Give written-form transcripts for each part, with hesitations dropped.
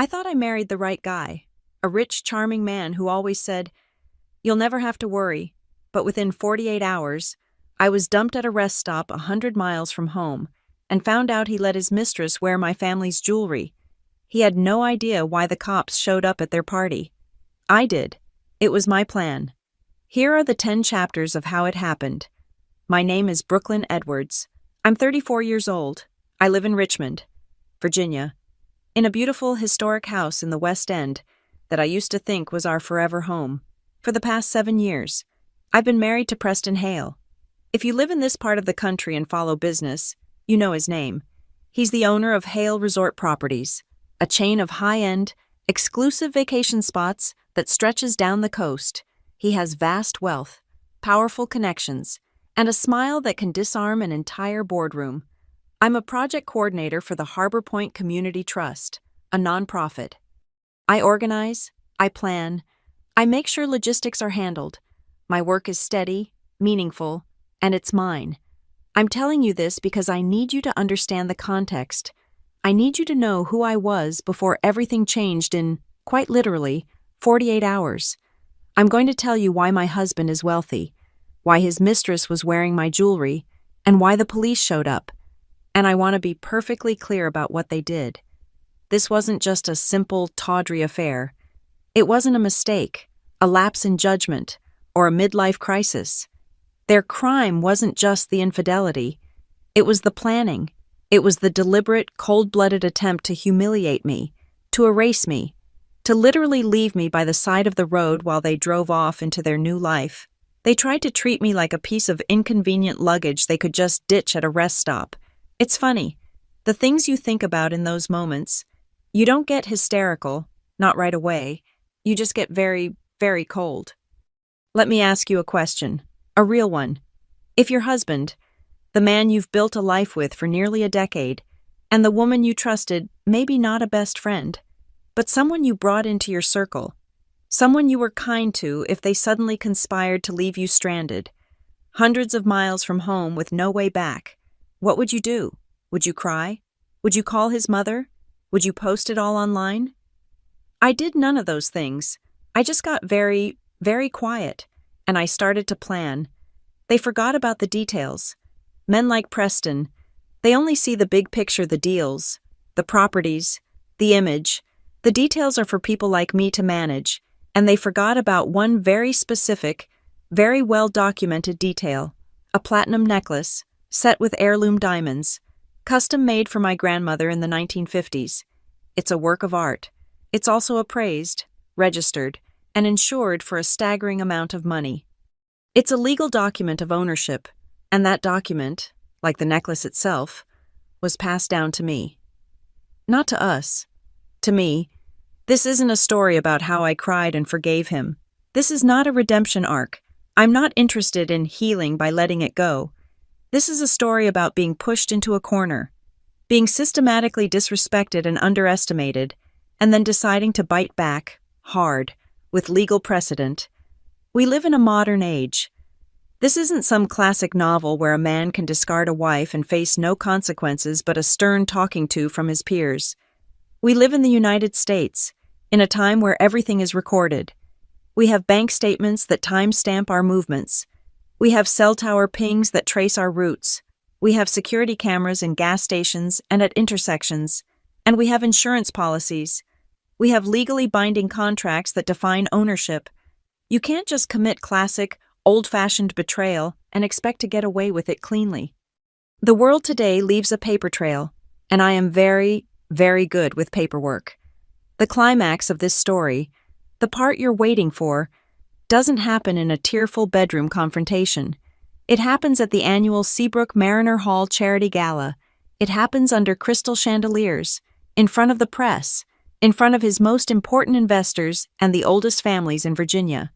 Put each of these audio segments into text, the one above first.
I thought I married the right guy, a rich, charming man who always said, "You'll never have to worry." But within 48 hours, I was dumped at a rest stop 100 miles from home and found out he let his mistress wear my family's jewelry. He had no idea why the cops showed up at their party. I did. It was my plan. Here are the 10 chapters of how it happened. My name is Brooklyn Edwards. I'm 34 years old. I live in Richmond, Virginia, in a beautiful historic house in the West End that I used to think was our forever home. For the past 7 years, I've been married to Preston Hale. If you live in this part of the country and follow business, you know his name. He's the owner of Hale Resort Properties, a chain of high-end, exclusive vacation spots that stretches down the coast. He has vast wealth, powerful connections, and a smile that can disarm an entire boardroom. I'm a project coordinator for the Harbor Point Community Trust, a nonprofit. I organize, I plan, I make sure logistics are handled. My work is steady, meaningful, and it's mine. I'm telling you this because I need you to understand the context. I need you to know who I was before everything changed in, quite literally, 48 hours. I'm going to tell you why my husband is wealthy, why his mistress was wearing my jewelry, and why the police showed up. And I want to be perfectly clear about what they did. This wasn't just a simple, tawdry affair. It wasn't a mistake, a lapse in judgment, or a midlife crisis. Their crime wasn't just the infidelity. It was the planning. It was the deliberate, cold-blooded attempt to humiliate me, to erase me, to literally leave me by the side of the road while they drove off into their new life. They tried to treat me like a piece of inconvenient luggage they could just ditch at a rest stop. It's funny. The things you think about in those moments, you don't get hysterical, not right away. You just get very, very cold. Let me ask you a question, a real one. If your husband, the man you've built a life with for nearly a decade, and the woman you trusted, maybe not a best friend, but someone you brought into your circle, someone you were kind to if they suddenly conspired to leave you stranded, hundreds of miles from home with no way back, what would you do? Would you cry? Would you call his mother? Would you post it all online? I did none of those things. I just got very, very quiet, and I started to plan. They forgot about the details. Men like Preston, they only see the big picture, the deals, the properties, the image. The details are for people like me to manage, and they forgot about one very specific, very well-documented detail, a platinum necklace, set with heirloom diamonds, custom made for my grandmother in the 1950s. It's a work of art. It's also appraised, registered, and insured for a staggering amount of money. It's a legal document of ownership, and that document, like the necklace itself, was passed down to me. Not to us. To me. This isn't a story about how I cried and forgave him. This is not a redemption arc. I'm not interested in healing by letting it go. This is a story about being pushed into a corner, being systematically disrespected and underestimated, and then deciding to bite back, hard, with legal precedent. We live in a modern age. This isn't some classic novel where a man can discard a wife and face no consequences but a stern talking to from his peers. We live in the United States, in a time where everything is recorded. We have bank statements that timestamp our movements. We have cell tower pings that trace our routes. We have security cameras in gas stations and at intersections. And we have insurance policies. We have legally binding contracts that define ownership. You can't just commit classic, old-fashioned betrayal and expect to get away with it cleanly. The world today leaves a paper trail, and I am very, very good with paperwork. The climax of this story, the part you're waiting for, doesn't happen in a tearful bedroom confrontation. It happens at the annual Seabrook Mariner Hall Charity Gala. It happens under crystal chandeliers, in front of the press, in front of his most important investors and the oldest families in Virginia.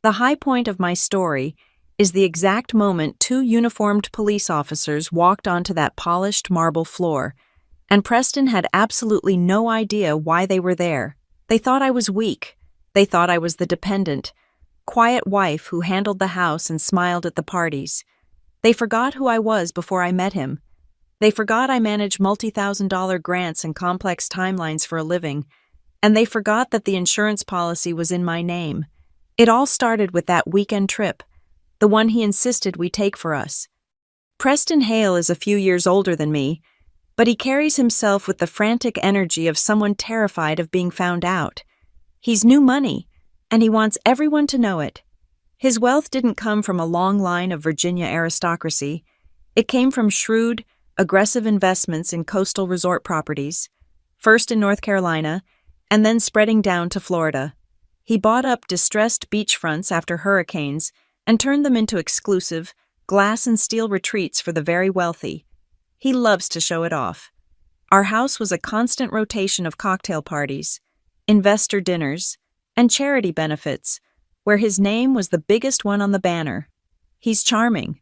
The high point of my story is the exact moment 2 uniformed police officers walked onto that polished marble floor, and Preston had absolutely no idea why they were there. They thought I was weak. They thought I was the dependent, quiet wife who handled the house and smiled at the parties. They forgot who I was before I met him. They forgot I manage multi-thousand-dollar grants and complex timelines for a living. And they forgot that the insurance policy was in my name. It all started with that weekend trip, the one he insisted we take for us. Preston Hale is a few years older than me, but he carries himself with the frantic energy of someone terrified of being found out. He's new money, and he wants everyone to know it. His wealth didn't come from a long line of Virginia aristocracy. It came from shrewd, aggressive investments in coastal resort properties, first in North Carolina, and then spreading down to Florida. He bought up distressed beachfronts after hurricanes and turned them into exclusive, glass and steel retreats for the very wealthy. He loves to show it off. Our house was a constant rotation of cocktail parties, investor dinners, and charity benefits, where his name was the biggest one on the banner. He's charming.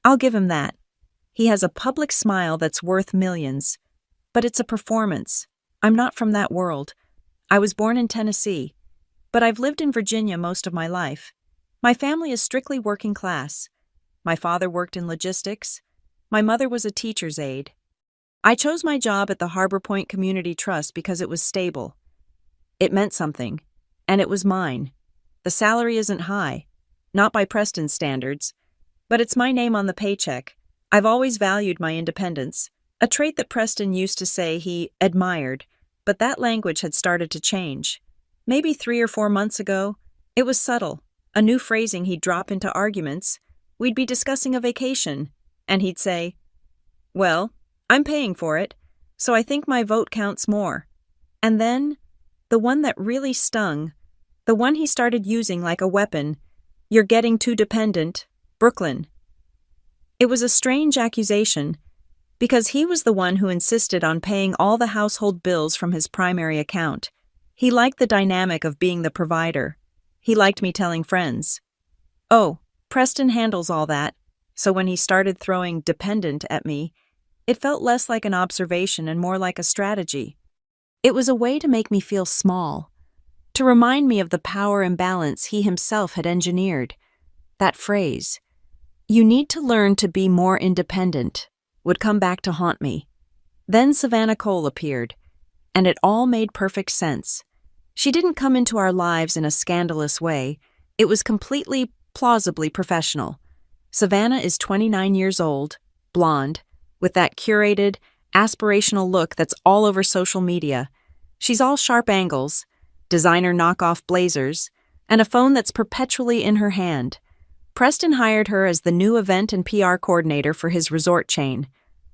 I'll give him that. He has a public smile that's worth millions. But it's a performance. I'm not from that world. I was born in Tennessee, but I've lived in Virginia most of my life. My family is strictly working class. My father worked in logistics. My mother was a teacher's aide. I chose my job at the Harbor Point Community Trust because it was stable. It meant something, and it was mine. The salary isn't high, not by Preston's standards, but it's my name on the paycheck. I've always valued my independence, a trait that Preston used to say he admired, but that language had started to change. Maybe 3 or 4 months ago, it was subtle, a new phrasing he'd drop into arguments. We'd be discussing a vacation, and he'd say, "Well, I'm paying for it, so I think my vote counts more." And then, the one that really stung, the one he started using like a weapon, "You're getting too dependent, Brooklyn." It was a strange accusation, because he was the one who insisted on paying all the household bills from his primary account. He liked the dynamic of being the provider. He liked me telling friends, "Oh, Preston handles all that," so when he started throwing "dependent" at me, it felt less like an observation and more like a strategy. It was a way to make me feel small, to remind me of the power imbalance he himself had engineered. That phrase, "You need to learn to be more independent," would come back to haunt me. Then Savannah Cole appeared, and it all made perfect sense. She didn't come into our lives in a scandalous way. It was completely, plausibly professional. Savannah is 29 years old, blonde, with that curated, aspirational look that's all over social media. She's all sharp angles, designer knockoff blazers, and a phone that's perpetually in her hand. Preston hired her as the new event and PR coordinator for his resort chain.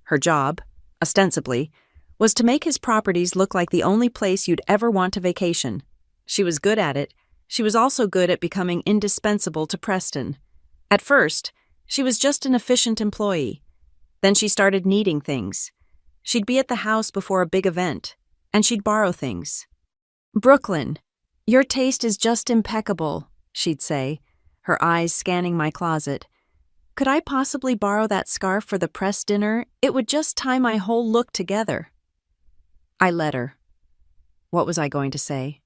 Her job, ostensibly, was to make his properties look like the only place you'd ever want to vacation. She was good at it. She was also good at becoming indispensable to Preston. At first, she was just an efficient employee. Then she started needing things. She'd be at the house before a big event, and she'd borrow things. "Brooklyn, your taste is just impeccable," she'd say, her eyes scanning my closet. "Could I possibly borrow that scarf for the press dinner? It would just tie my whole look together." I let her. What was I going to say?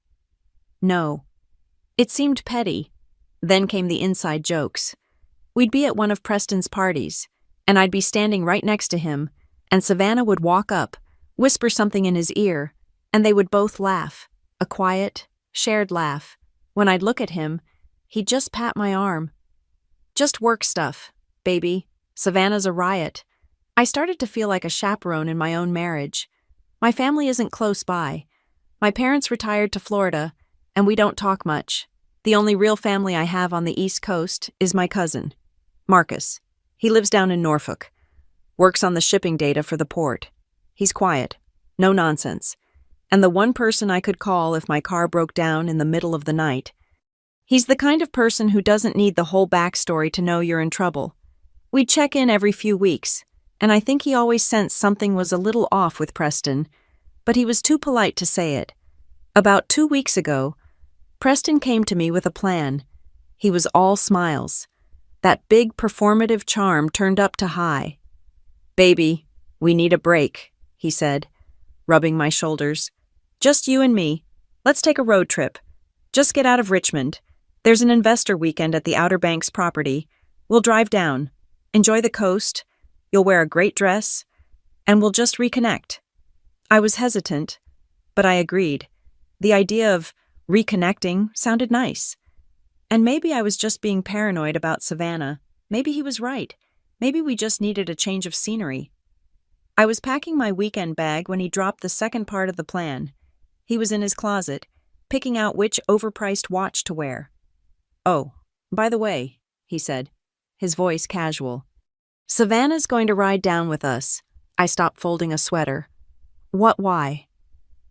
No. It seemed petty. Then came the inside jokes. We'd be at one of Preston's parties, and I'd be standing right next to him, and Savannah would walk up, whisper something in his ear, and they would both laugh, a quiet, shared laugh. When I'd look at him, he'd just pat my arm. "Just work stuff, baby. Savannah's a riot." I started to feel like a chaperone in my own marriage. My family isn't close by. My parents retired to Florida, and we don't talk much. The only real family I have on the East Coast is my cousin, Marcus. He lives down in Norfolk, works on the shipping data for the port. He's quiet, no nonsense, and the one person I could call if my car broke down in the middle of the night. He's the kind of person who doesn't need the whole backstory to know you're in trouble. We'd check in every few weeks, and I think he always sensed something was a little off with Preston, but he was too polite to say it. About 2 weeks ago, Preston came to me with a plan. He was all smiles. That big performative charm turned up to high. "Baby, we need a break," he said, rubbing my shoulders. "Just you and me. Let's take a road trip. Just get out of Richmond. There's an investor weekend at the Outer Banks property. We'll drive down, enjoy the coast, you'll wear a great dress, and we'll just reconnect." I was hesitant, but I agreed. The idea of reconnecting sounded nice. And maybe I was just being paranoid about Savannah. Maybe he was right. Maybe we just needed a change of scenery. I was packing my weekend bag when he dropped the second part of the plan. He was in his closet, picking out which overpriced watch to wear. "Oh, by the way," he said, his voice casual. "Savannah's going to ride down with us." I stopped folding a sweater. "What, why?"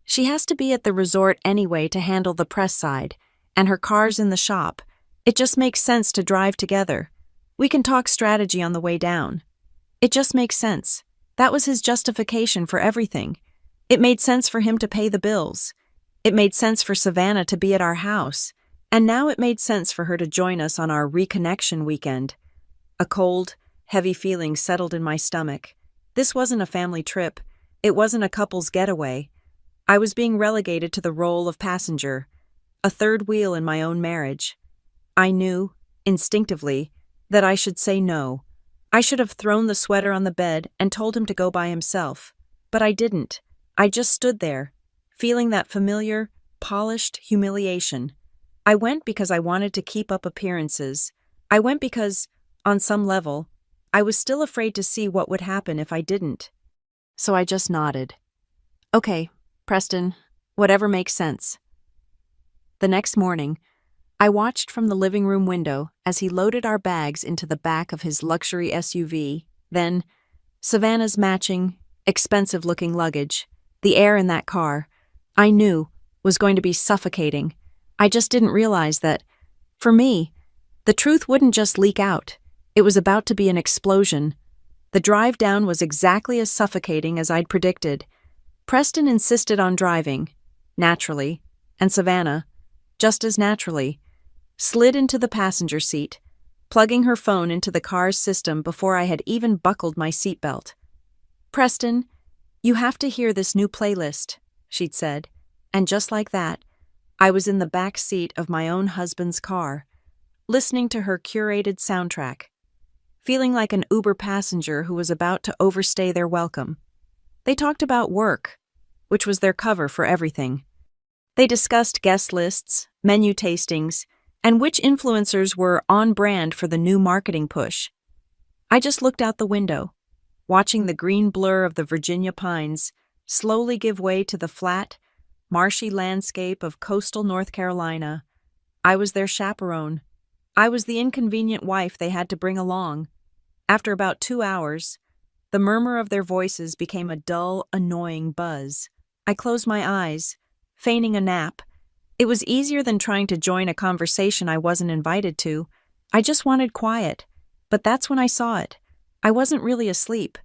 "She has to be at the resort anyway to handle the press side, and her car's in the shop. It just makes sense to drive together. We can talk strategy on the way down." It just makes sense. That was his justification for everything. It made sense for him to pay the bills. It made sense for Savannah to be at our house. And now it made sense for her to join us on our reconnection weekend. A cold, heavy feeling settled in my stomach. This wasn't a family trip. It wasn't a couple's getaway. I was being relegated to the role of passenger, a third wheel in my own marriage. I knew, instinctively, that I should say no. I should have thrown the sweater on the bed and told him to go by himself. But I didn't. I just stood there, feeling that familiar, polished humiliation. I went because I wanted to keep up appearances. I went because, on some level, I was still afraid to see what would happen if I didn't. So I just nodded. "Okay, Preston, whatever makes sense." The next morning, I watched from the living room window as he loaded our bags into the back of his luxury SUV, then Savannah's matching, expensive-looking luggage. The air in that car, I knew, was going to be suffocating. I just didn't realize that, for me, the truth wouldn't just leak out. It was about to be an explosion. The drive down was exactly as suffocating as I'd predicted. Preston insisted on driving, naturally, and Savannah, just as naturally, slid into the passenger seat, plugging her phone into the car's system before I had even buckled my seatbelt. "Preston, you have to hear this new playlist," she'd said, and just like that, I was in the back seat of my own husband's car, listening to her curated soundtrack, feeling like an Uber passenger who was about to overstay their welcome. They talked about work, which was their cover for everything. They discussed guest lists, menu tastings, and which influencers were on brand for the new marketing push. I just looked out the window, watching the green blur of the Virginia pines slowly give way to the flat, marshy landscape of coastal North Carolina. I was their chaperone. I was the inconvenient wife they had to bring along. After about 2 hours, the murmur of their voices became a dull, annoying buzz. I closed my eyes, feigning a nap. It was easier than trying to join a conversation I wasn't invited to. I just wanted quiet. But that's when I saw it. I wasn't really asleep.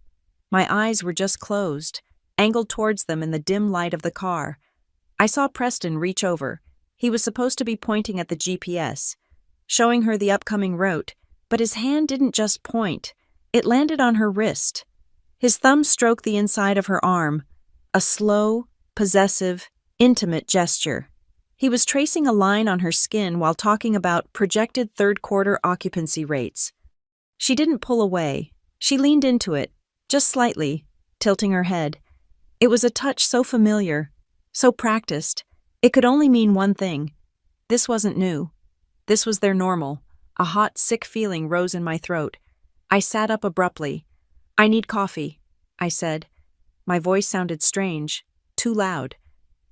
My eyes were just closed, angled towards them in the dim light of the car. I saw Preston reach over. He was supposed to be pointing at the GPS, showing her the upcoming route, but his hand didn't just point. It landed on her wrist. His thumb stroked the inside of her arm, a slow, possessive, intimate gesture. He was tracing a line on her skin while talking about projected third-quarter occupancy rates. She didn't pull away. She leaned into it, just slightly, tilting her head. It was a touch so familiar, so practiced. It could only mean one thing. This wasn't new. This was their normal. A hot, sick feeling rose in my throat. I sat up abruptly. "I need coffee," I said. My voice sounded strange, too loud.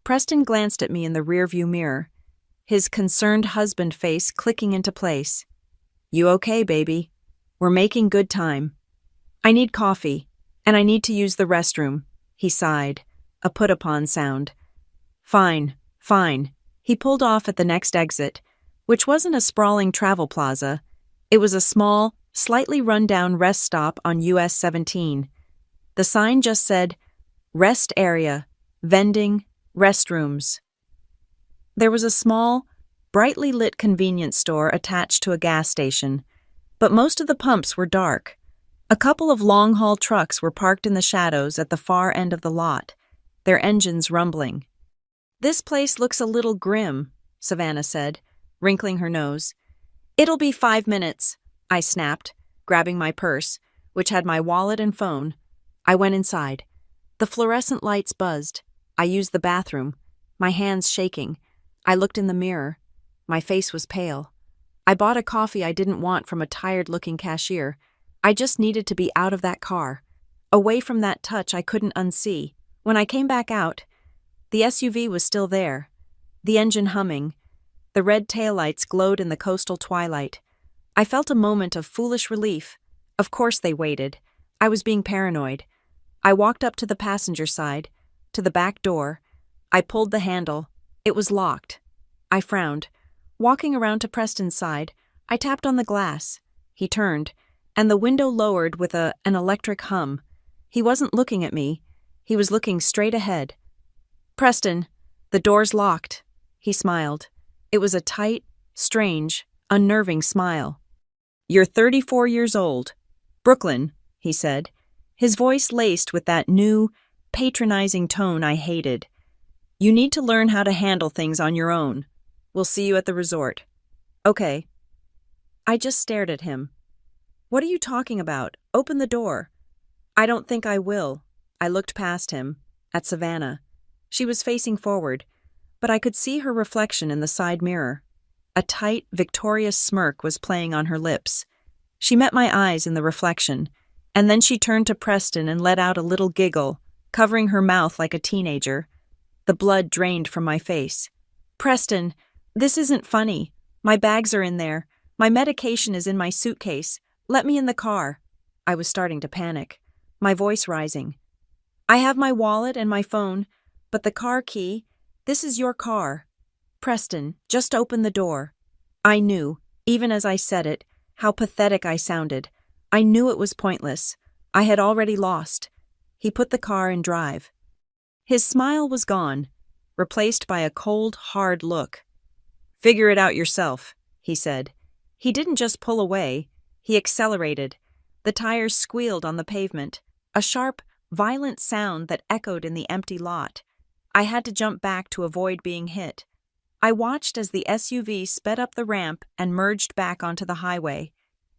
Preston glanced at me in the rearview mirror, his concerned husband face clicking into place. "You okay, baby? We're making good time." "I need coffee, and I need to use the restroom," he sighed, a put-upon sound. Fine. He pulled off at the next exit, which wasn't a sprawling travel plaza. It was a small, slightly run-down rest stop on US 17. The sign just said, "Rest area, vending, restrooms." There was a small, brightly lit convenience store attached to a gas station, but most of the pumps were dark. A couple of long-haul trucks were parked in the shadows at the far end of the lot, their engines rumbling. "This place looks a little grim," Savannah said, wrinkling her nose. "It'll be 5 minutes," I snapped, grabbing my purse, which had my wallet and phone. I went inside. The fluorescent lights buzzed. I used the bathroom. my hands shaking. I looked in the mirror. My face was pale. I bought a coffee I didn't want from a tired-looking cashier. I just needed to be out of that car, away from that touch I couldn't unsee. When I came back out, the SUV was still there, the engine humming. The red taillights glowed in the coastal twilight. I felt a moment of foolish relief. Of course they waited. I was being paranoid. I walked up to the passenger side, to the back door. I pulled the handle. It was locked. I frowned. Walking around to Preston's side, I tapped on the glass. He turned, and the window lowered with an electric hum. He wasn't looking at me. He was looking straight ahead. "Preston, the door's locked." He smiled. It was a tight, strange, unnerving smile. "You're 34 years old. Brooklyn," he said, his voice laced with that new, patronizing tone I hated. "You need to learn how to handle things on your own. We'll see you at the resort." "Okay." I just stared at him. "What are you talking about? Open the door." "I don't think I will." I looked past him, at Savannah. She was facing forward, but I could see her reflection in the side mirror. A tight, victorious smirk was playing on her lips. She met my eyes in the reflection, and then she turned to Preston and let out a little giggle, covering her mouth like a teenager. The blood drained from my face. "Preston, this isn't funny. My bags are in there. My medication is in my suitcase. Let me in the car." I was starting to panic, my voice rising. "I have my wallet and my phone, but the car key, this is your car. Preston, just open the door." I knew, even as I said it, how pathetic I sounded. I knew it was pointless. I had already lost. He put the car in drive. His smile was gone, replaced by a cold, hard look. "Figure it out yourself," he said. He didn't just pull away, he accelerated. The tires squealed on the pavement, a sharp, violent sound that echoed in the empty lot. I had to jump back to avoid being hit. I watched as the SUV sped up the ramp and merged back onto the highway,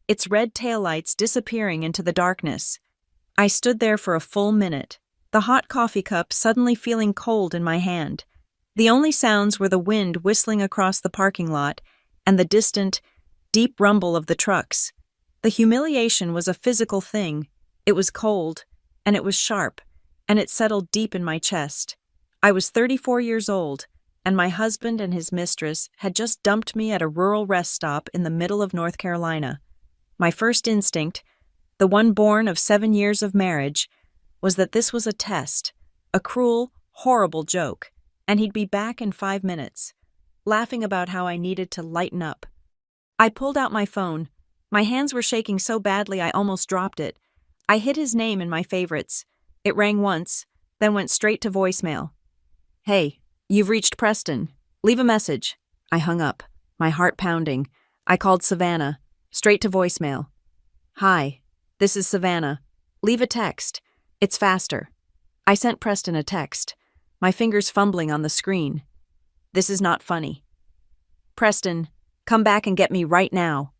its red taillights disappearing into the darkness. I stood there for a full minute, the hot coffee cup suddenly feeling cold in my hand. The only sounds were the wind whistling across the parking lot and the distant, deep rumble of the trucks. The humiliation was a physical thing. It was cold, and it was sharp, and it settled deep in my chest. I was 34 years old, and my husband and his mistress had just dumped me at a rural rest stop in the middle of North Carolina. My first instinct, the one born of 7 years of marriage, was that this was a test, a cruel, horrible joke, and he'd be back in 5 minutes, laughing about how I needed to lighten up. I pulled out my phone. My hands were shaking so badly I almost dropped it. I hid his name in my favorites. It rang once, then went straight to voicemail. "Hey, you've reached Preston. Leave a message." I hung up, my heart pounding. I called Savannah, straight to voicemail. "Hi, this is Savannah. Leave a text. It's faster." I sent Preston a text, my fingers fumbling on the screen. "This is not funny. Preston, come back and get me right now."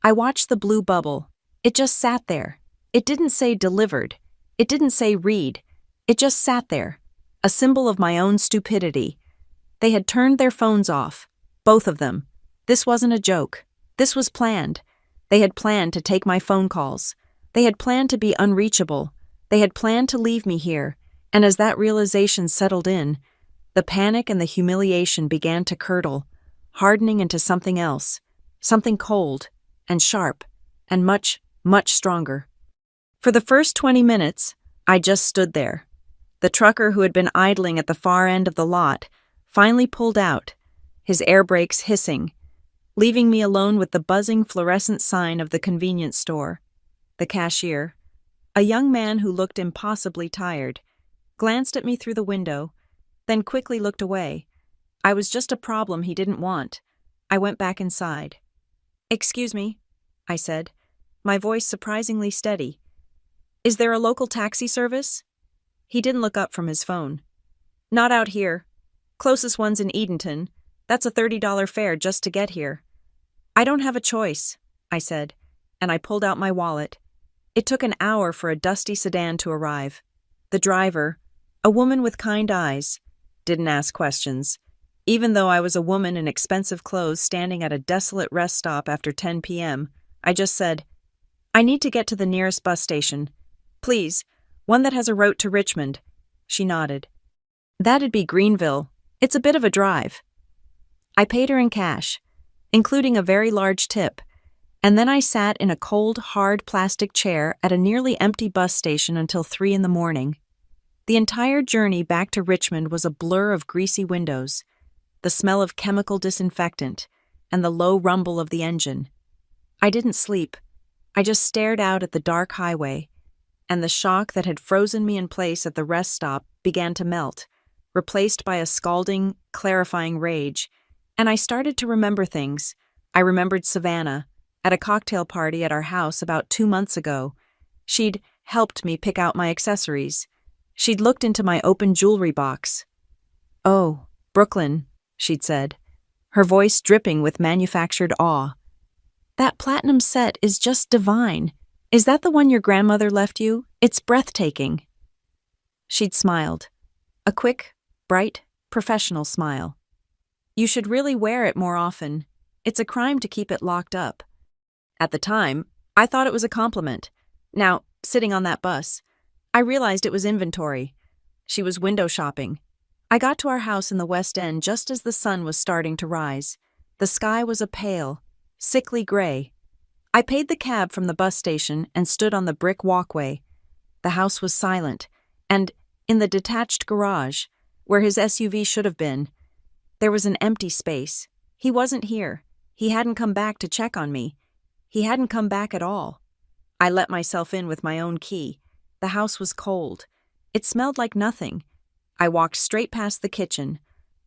I watched the blue bubble. It just sat there. It didn't say delivered. It didn't say read. It just sat there, a symbol of my own stupidity. They had turned their phones off, both of them. This wasn't a joke. This was planned. They had planned to take my phone calls. They had planned to be unreachable. They had planned to leave me here, and as that realization settled in, the panic and the humiliation began to curdle, hardening into something else, something cold and sharp and much, much stronger. For the first 20 minutes, I just stood there. The trucker who had been idling at the far end of the lot finally pulled out, his air brakes hissing, leaving me alone with the buzzing fluorescent sign of the convenience store. The cashier, a young man who looked impossibly tired, glanced at me through the window, then quickly looked away. I was just a problem he didn't want. I went back inside. "Excuse me," I said, my voice surprisingly steady. "Is there a local taxi service?" He didn't look up from his phone. "Not out here. Closest one's in Edenton. That's a $30 fare just to get here." "I don't have a choice," I said, and I pulled out my wallet. It took an hour for a dusty sedan to arrive. The driver, a woman with kind eyes, didn't ask questions. Even though I was a woman in expensive clothes standing at a desolate rest stop after 10 p.m., I just said, "I need to get to the nearest bus station. Please, one that has a route to Richmond." She nodded. "That'd be Greenville. It's a bit of a drive." I paid her in cash, including a very large tip, and then I sat in a cold, hard plastic chair at a nearly empty bus station until 3 in the morning. The entire journey back to Richmond was a blur of greasy windows, the smell of chemical disinfectant, and the low rumble of the engine. I didn't sleep. I just stared out at the dark highway, and the shock that had frozen me in place at the rest stop began to melt, replaced by a scalding, clarifying rage, and I started to remember things. I remembered Savannah, at a cocktail party at our house about 2 months ago. She'd helped me pick out my accessories. She'd looked into my open jewelry box. "Oh, Brooklyn," she'd said, her voice dripping with manufactured awe. "That platinum set is just divine. Is that the one your grandmother left you? It's breathtaking." She'd smiled. A quick, bright, professional smile. "You should really wear it more often. It's a crime to keep it locked up." At the time, I thought it was a compliment. Now, sitting on that bus, I realized it was inventory. She was window shopping. I got to our house in the West End just as the sun was starting to rise. The sky was a pale, sickly gray. I paid the cab from the bus station and stood on the brick walkway. The house was silent, and in the detached garage, where his SUV should have been, there was an empty space. He wasn't here. He hadn't come back to check on me. He hadn't come back at all. I let myself in with my own key. The house was cold. It smelled like nothing. I walked straight past the kitchen,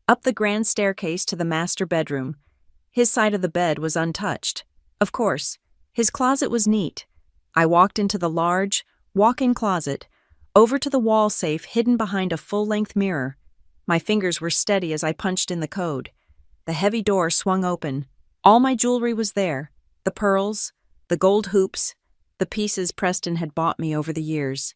up the grand staircase to the master bedroom. His side of the bed was untouched. Of course, his closet was neat. I walked into the large, walk-in closet, over to the wall safe hidden behind a full-length mirror. My fingers were steady as I punched in the code. The heavy door swung open. All my jewelry was there. The pearls, the gold hoops, the pieces Preston had bought me over the years.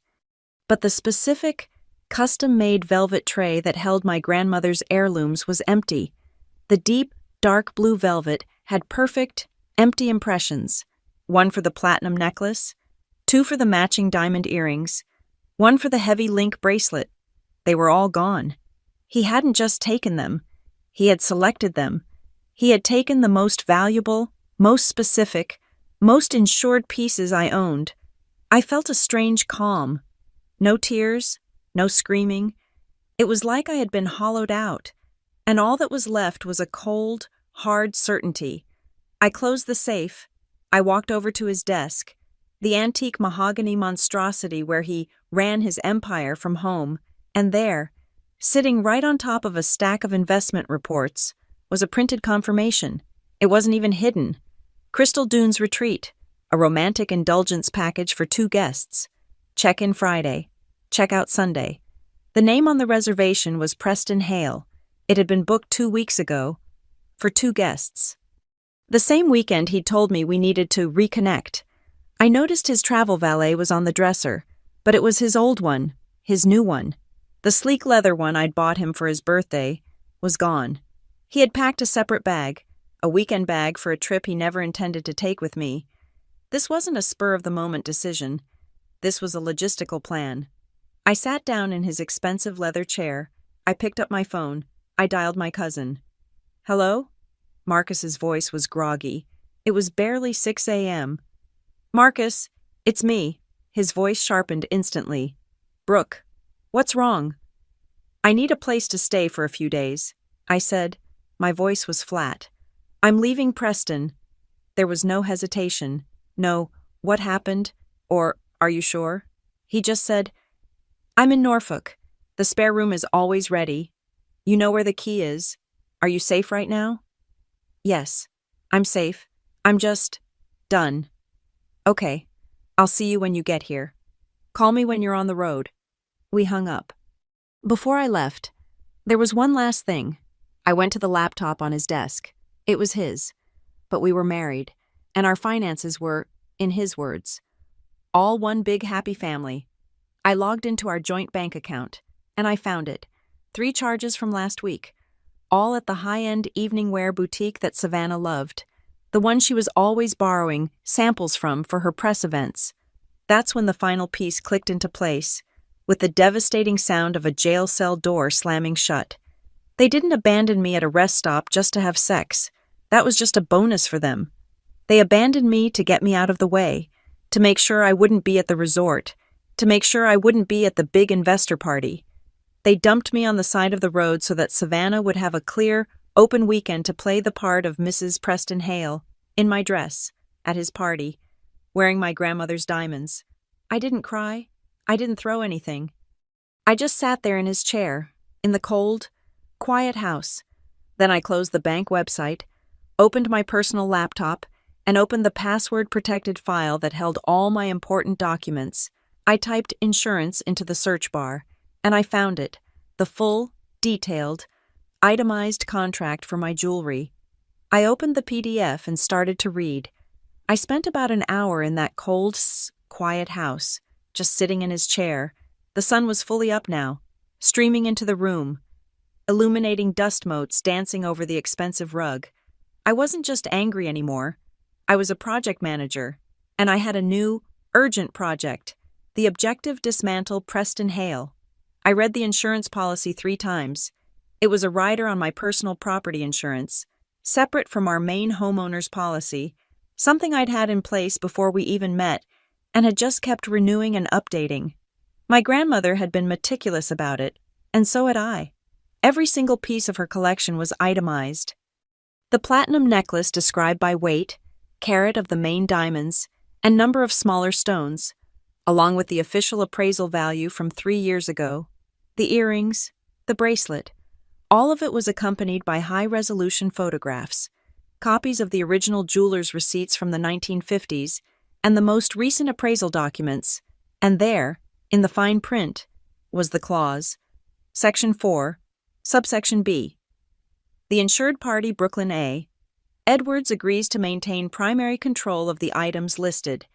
But the specific, custom-made velvet tray that held my grandmother's heirlooms was empty. The deep, dark blue velvet had perfect, empty impressions. One for the platinum necklace, 2 for the matching diamond earrings, 1 for the heavy link bracelet. They were all gone. He hadn't just taken them. He had selected them. He had taken the most valuable, most specific, most insured pieces I owned. I felt a strange calm. No tears, no screaming. It was like I had been hollowed out, and all that was left was a cold, hard certainty. I closed the safe. I walked over to his desk, the antique mahogany monstrosity where he ran his empire from home, and there, sitting right on top of a stack of investment reports, was a printed confirmation. It wasn't even hidden. Crystal Dunes Retreat, a romantic indulgence package for 2 guests. Check-in Friday, check-out Sunday. The name on the reservation was Preston Hale. It had been booked 2 weeks ago, for 2 guests. The same weekend he'd told me we needed to reconnect. I noticed his travel valet was on the dresser, but it was his old one, his new one. The sleek leather one I'd bought him for his birthday was gone. He had packed a separate bag, a weekend bag for a trip he never intended to take with me. This wasn't a spur-of-the-moment decision. This was a logistical plan. I sat down in his expensive leather chair. I picked up my phone. I dialed my cousin. "Hello?" Marcus's voice was groggy. It was barely 6 a.m. "Marcus, it's me." His voice sharpened instantly. "Brooke, what's wrong?" "I need a place to stay for a few days," I said. My voice was flat. "I'm leaving Preston." There was no hesitation. No, "What happened?" or "Are you sure?" He just said, "I'm in Norfolk. The spare room is always ready. You know where the key is. Are you safe right now?" "Yes, I'm safe. I'm just done." "Okay, I'll see you when you get here. Call me when you're on the road." We hung up. Before I left, there was one last thing. I went to the laptop on his desk. It was his, but we were married, and our finances were, in his words, all one big happy family. I logged into our joint bank account, and I found it. 3 charges from last week, all at the high-end evening wear boutique that Savannah loved, the one she was always borrowing samples from for her press events. That's when the final piece clicked into place, with the devastating sound of a jail cell door slamming shut. They didn't abandon me at a rest stop just to have sex. That was just a bonus for them. They abandoned me to get me out of the way, to make sure I wouldn't be at the resort, to make sure I wouldn't be at the big investor party. They dumped me on the side of the road so that Savannah would have a clear, open weekend to play the part of Mrs. Preston Hale, in my dress, at his party, wearing my grandmother's diamonds. I didn't cry. I didn't throw anything. I just sat there in his chair, in the cold, quiet house. Then I closed the bank website, opened my personal laptop, and opened the password-protected file that held all my important documents. I typed insurance into the search bar, and I found it, the full, detailed, itemized contract for my jewelry. I opened the PDF and started to read. I spent about an hour in that cold, quiet house, just sitting in his chair. The sun was fully up now, streaming into the room, illuminating dust motes dancing over the expensive rug. I wasn't just angry anymore. I was a project manager, and I had a new, urgent project, the objective dismantle Preston Hale. I read the insurance policy 3 times. It was a rider on my personal property insurance, separate from our main homeowner's policy, something I'd had in place before we even met, and had just kept renewing and updating. My grandmother had been meticulous about it, and so had I. Every single piece of her collection was itemized. The platinum necklace described by weight, carat of the main diamonds, and number of smaller stones, along with the official appraisal value from 3 years ago, the earrings, the bracelet. All of it was accompanied by high-resolution photographs, copies of the original jeweler's receipts from the 1950s, and the most recent appraisal documents. And there, in the fine print, was the clause, Section 4, Subsection B. The insured party Brooklyn A. Edwards agrees to maintain primary control of the items listed.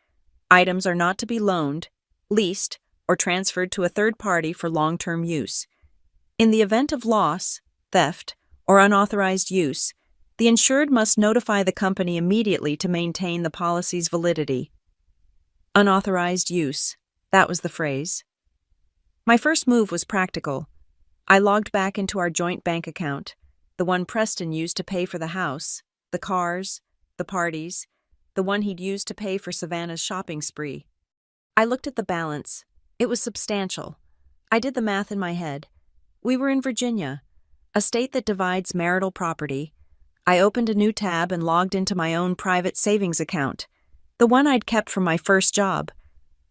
Items are not to be loaned, leased, or transferred to a third party for long-term use. In the event of loss, theft, or unauthorized use, the insured must notify the company immediately to maintain the policy's validity. Unauthorized use. That was the phrase. My first move was practical. I logged back into our joint bank account, the one Preston used to pay for the house, the cars, the parties, the one he'd used to pay for Savannah's shopping spree. I looked at the balance. It was substantial. I did the math in my head. We were in Virginia, a state that divides marital property. I opened a new tab and logged into my own private savings account, the one I'd kept from my first job,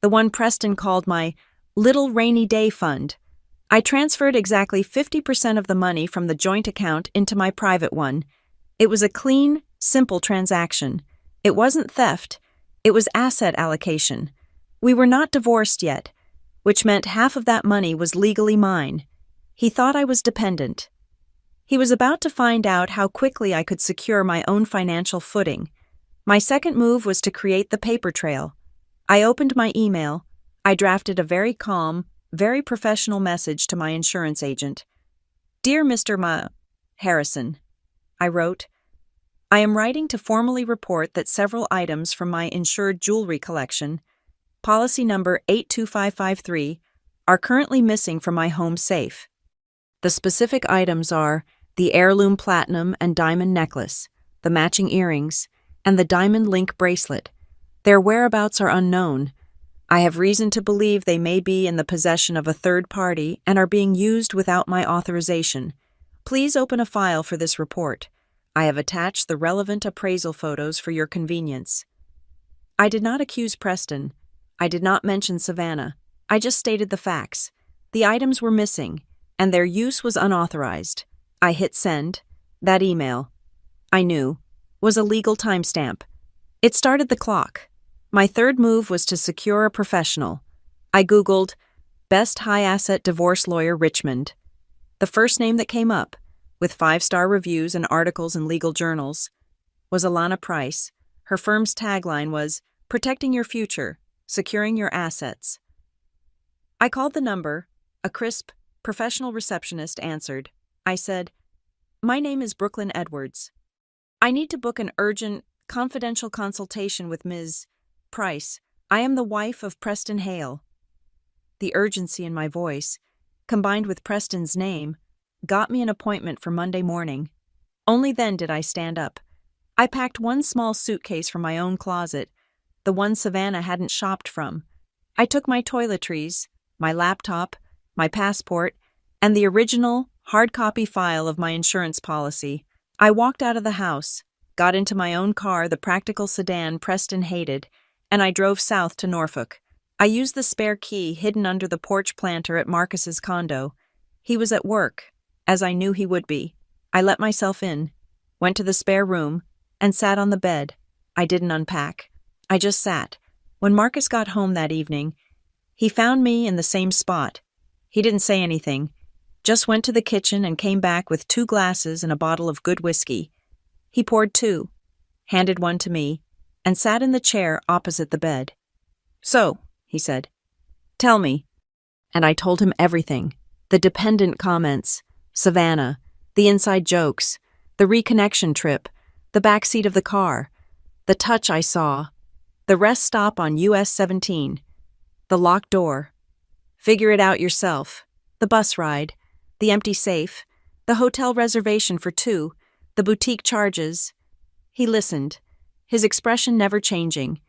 the one Preston called my little rainy day fund. I transferred exactly 50% of the money from the joint account into my private one. It was a clean, simple transaction. It wasn't theft. It was asset allocation. We were not divorced yet, which meant half of that money was legally mine. He thought I was dependent. He was about to find out how quickly I could secure my own financial footing. My second move was to create the paper trail. I opened my email. I drafted a very calm, very professional message to my insurance agent. Dear Mr. Harrison, I wrote, I am writing to formally report that several items from my insured jewelry collection, policy number 82553, are currently missing from my home safe. The specific items are the heirloom platinum and diamond necklace, the matching earrings, and the diamond link bracelet. Their whereabouts are unknown. I have reason to believe they may be in the possession of a third party and are being used without my authorization. Please open a file for this report. I have attached the relevant appraisal photos for your convenience. I did not accuse Preston. I did not mention Savannah. I just stated the facts. The items were missing, and their use was unauthorized. I hit send. That email, I knew, was a legal timestamp. It started the clock. My third move was to secure a professional. I Googled, Best High-Asset Divorce Lawyer Richmond. The first name that came up, with 5-star reviews and articles in legal journals, was Alana Price. Her firm's tagline was, Protecting Your Future, Securing Your Assets. I called the number, a crisp, professional receptionist answered. I said, "My name is Brooklyn Edwards. I need to book an urgent, confidential consultation with Ms. Price. I am the wife of Preston Hale." The urgency in my voice, combined with Preston's name, got me an appointment for Monday morning. Only then did I stand up. I packed one small suitcase from my own closet, the one Savannah hadn't shopped from. I took my toiletries, my laptop, my passport, and the original, hard copy file of my insurance policy. I walked out of the house, got into my own car, the practical sedan Preston hated, and I drove south to Norfolk. I used the spare key hidden under the porch planter at Marcus's condo. He was at work, as I knew he would be. I let myself in, went to the spare room, and sat on the bed. I didn't unpack. I just sat. When Marcus got home that evening, he found me in the same spot. He didn't say anything, just went to the kitchen and came back with 2 glasses and a bottle of good whiskey. He poured 2, handed one to me, and sat in the chair opposite the bed. "So," he said, "tell me." And I told him everything. The dependent comments, Savannah, the inside jokes, the reconnection trip, the backseat of the car, the touch I saw, the rest stop on US 17, the locked door. Figure it out yourself. The bus ride, the empty safe, the hotel reservation for 2, the boutique charges. He listened, his expression never changing.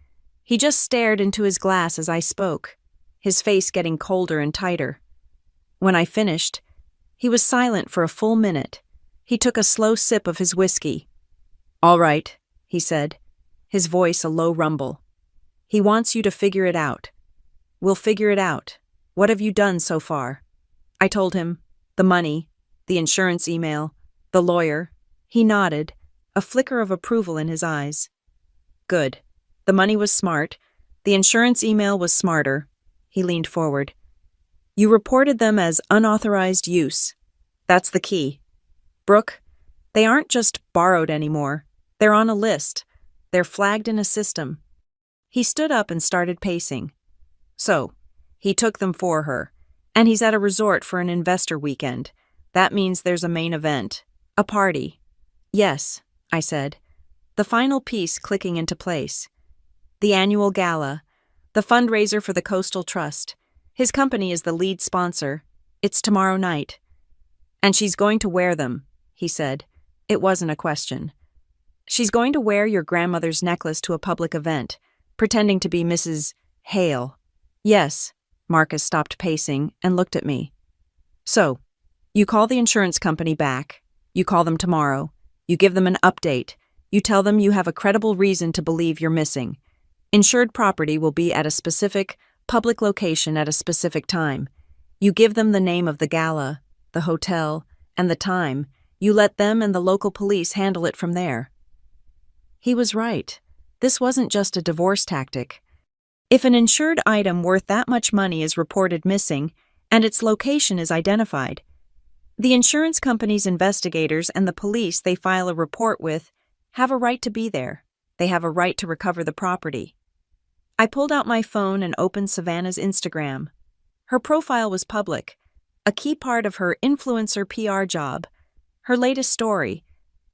He just stared into his glass as I spoke, his face getting colder and tighter. When I finished, he was silent for a full minute. He took a slow sip of his whiskey. "All right," he said, his voice a low rumble. "He wants you to figure it out. We'll figure it out. What have you done so far?" I told him, the money, the insurance email, the lawyer. He nodded, a flicker of approval in his eyes. "Good. The money was smart. The insurance email was smarter." He leaned forward. "You reported them as unauthorized use. That's the key. Brooke, they aren't just borrowed anymore. They're on a list. They're flagged in a system." He stood up and started pacing. "So, he took them for her, and he's at a resort for an investor weekend. That means there's a main event, a party." "Yes," I said, the final piece clicking into place. "The annual gala, the fundraiser for the Coastal Trust. His company is the lead sponsor. It's tomorrow night." "And she's going to wear them," he said. It wasn't a question. "She's going to wear your grandmother's necklace to a public event, pretending to be Mrs. Hale." "Yes." Marcus stopped pacing and looked at me. "So, you call the insurance company back. You call them tomorrow. You give them an update. You tell them you have a credible reason to believe you're missing. Insured property will be at a specific, public location at a specific time. You give them the name of the gala, the hotel, and the time. You let them and the local police handle it from there." He was right. This wasn't just a divorce tactic. If an insured item worth that much money is reported missing, and its location is identified, the insurance company's investigators and the police they file a report with have a right to be there. They have a right to recover the property. I pulled out my phone and opened Savannah's Instagram. Her profile was public, a key part of her influencer PR job. Her latest story,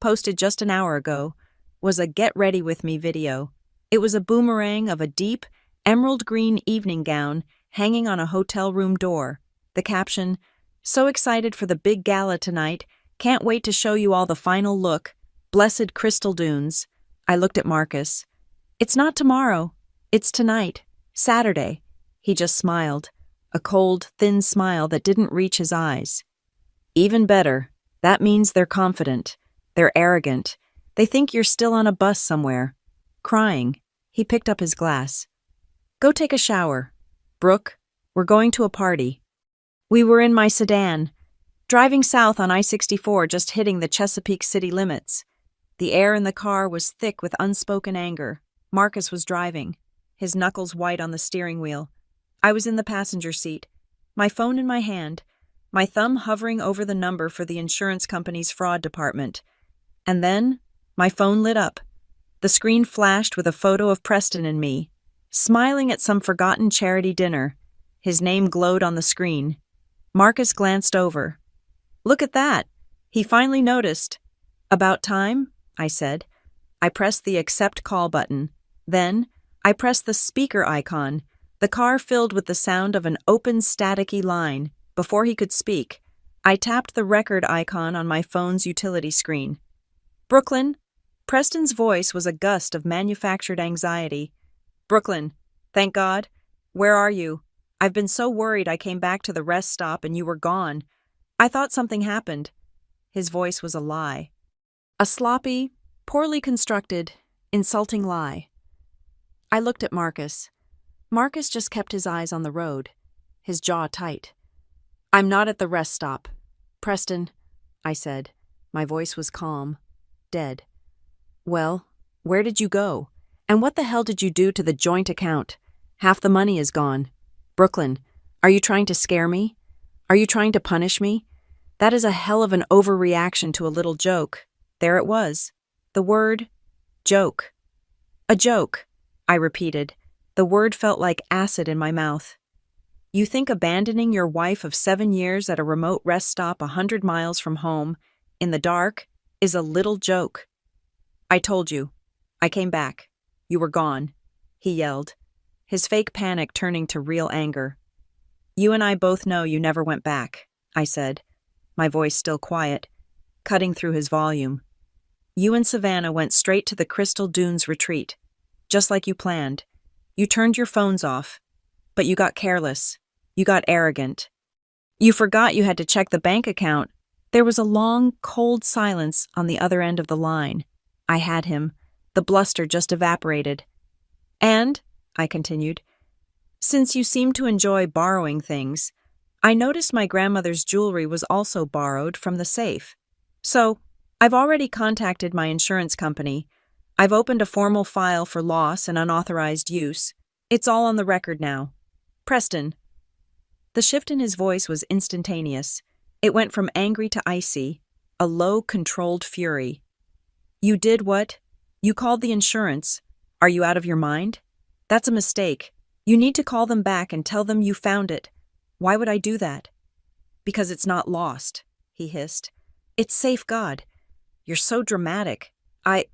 posted just an hour ago, was a Get Ready With Me video. It was a boomerang of a deep, emerald green evening gown hanging on a hotel room door. The caption, "So excited for the big gala tonight, can't wait to show you all the final look. Blessed crystal dunes." I looked at Marcus. "It's not tomorrow. It's tonight. Saturday." He just smiled, a cold, thin smile that didn't reach his eyes. "Even better. That means they're confident. They're arrogant. They think you're still on a bus somewhere, crying." He picked up his glass. "Go take a shower. Brooke, we're going to a party." We were in my sedan, driving south on I-64, just hitting the Chesapeake city limits. The air in the car was thick with unspoken anger. Marcus was driving, his knuckles white on the steering wheel. I was in the passenger seat, my phone in my hand, my thumb hovering over the number for the insurance company's fraud department. And then, my phone lit up. The screen flashed with a photo of Preston and me, smiling at some forgotten charity dinner. His name glowed on the screen. Marcus glanced over. Look at that. He finally noticed. About time, I said. I pressed the accept call button. Then, I pressed the speaker icon. The car filled with the sound of an open staticky line. Before he could speak, I tapped the record icon on my phone's utility screen. Brooklyn. Preston's voice was a gust of manufactured anxiety. Brooklyn. Thank God. Where are you? I've been so worried I came back to the rest stop and you were gone. I thought something happened. His voice was a lie. A sloppy, poorly constructed, insulting lie. I looked at Marcus. Marcus just kept his eyes on the road, his jaw tight. I'm not at the rest stop. Preston, I said. My voice was calm, dead. Well, where did you go? And what the hell did you do to the joint account? Half the money is gone. Brooklyn, are you trying to scare me? Are you trying to punish me? That is a hell of an overreaction to a little joke. There it was. The word, joke. A joke, I repeated. The word felt like acid in my mouth. You think abandoning your wife of 7 years at a remote rest stop 100 miles from home, in the dark, is a little joke. I told you. I came back. You were gone, he yelled, his fake panic turning to real anger. You and I both know you never went back, I said, my voice still quiet, cutting through his volume. You and Savannah went straight to the Crystal Dunes retreat, just like you planned. You turned your phones off, but you got careless. You got arrogant. You forgot you had to check the bank account. There was a long, cold silence on the other end of the line. I had him. The bluster just evaporated. And, I continued, since you seem to enjoy borrowing things, I noticed my grandmother's jewelry was also borrowed from the safe. So, I've already contacted my insurance company. I've opened a formal file for loss and unauthorized use. It's all on the record now. Preston. The shift in his voice was instantaneous. It went from angry to icy, a low, controlled fury. You did what? You called the insurance. Are you out of your mind? That's a mistake. You need to call them back and tell them you found it. Why would I do that? Because it's not lost, he hissed. It's safe, God. You're so dramatic. I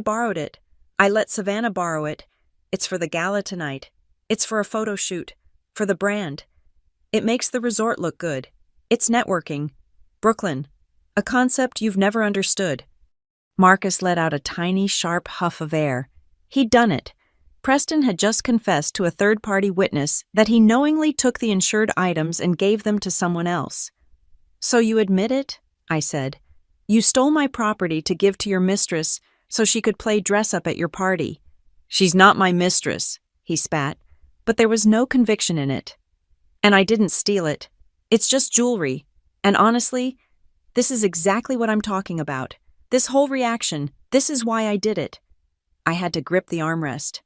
borrowed it. I let Savannah borrow it. It's for the gala tonight. It's for a photo shoot. For the brand. It makes the resort look good. It's networking. Brooklyn. A concept you've never understood. Marcus let out a tiny, sharp huff of air. He'd done it. Preston had just confessed to a third-party witness that he knowingly took the insured items and gave them to someone else. So you admit it? I said. You stole my property to give to your mistress so she could play dress-up at your party. She's not my mistress, he spat, but there was no conviction in it. And I didn't steal it. It's just jewelry. And honestly, this is exactly what I'm talking about. This whole reaction, this is why I did it. I had to grip the armrest.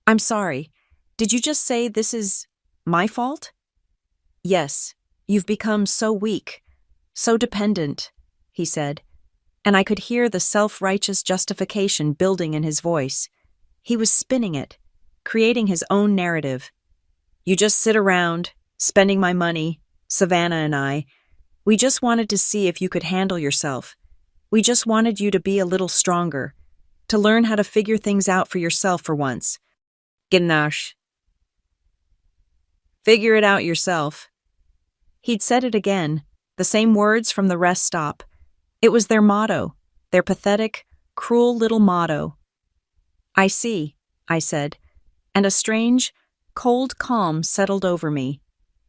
I'm sorry. Did you just say this is my fault? Yes. You've become so weak, so dependent, he said, and I could hear the self-righteous justification building in his voice. He was spinning it, creating his own narrative. You just sit around, spending my money, Savannah and I. We just wanted to see if you could handle yourself. We just wanted you to be a little stronger, to learn how to figure things out for yourself for once. Ganache. Figure it out yourself. He'd said it again, the same words from the rest stop. It was their motto, their pathetic, cruel little motto. I see, I said, and a strange, cold calm settled over me.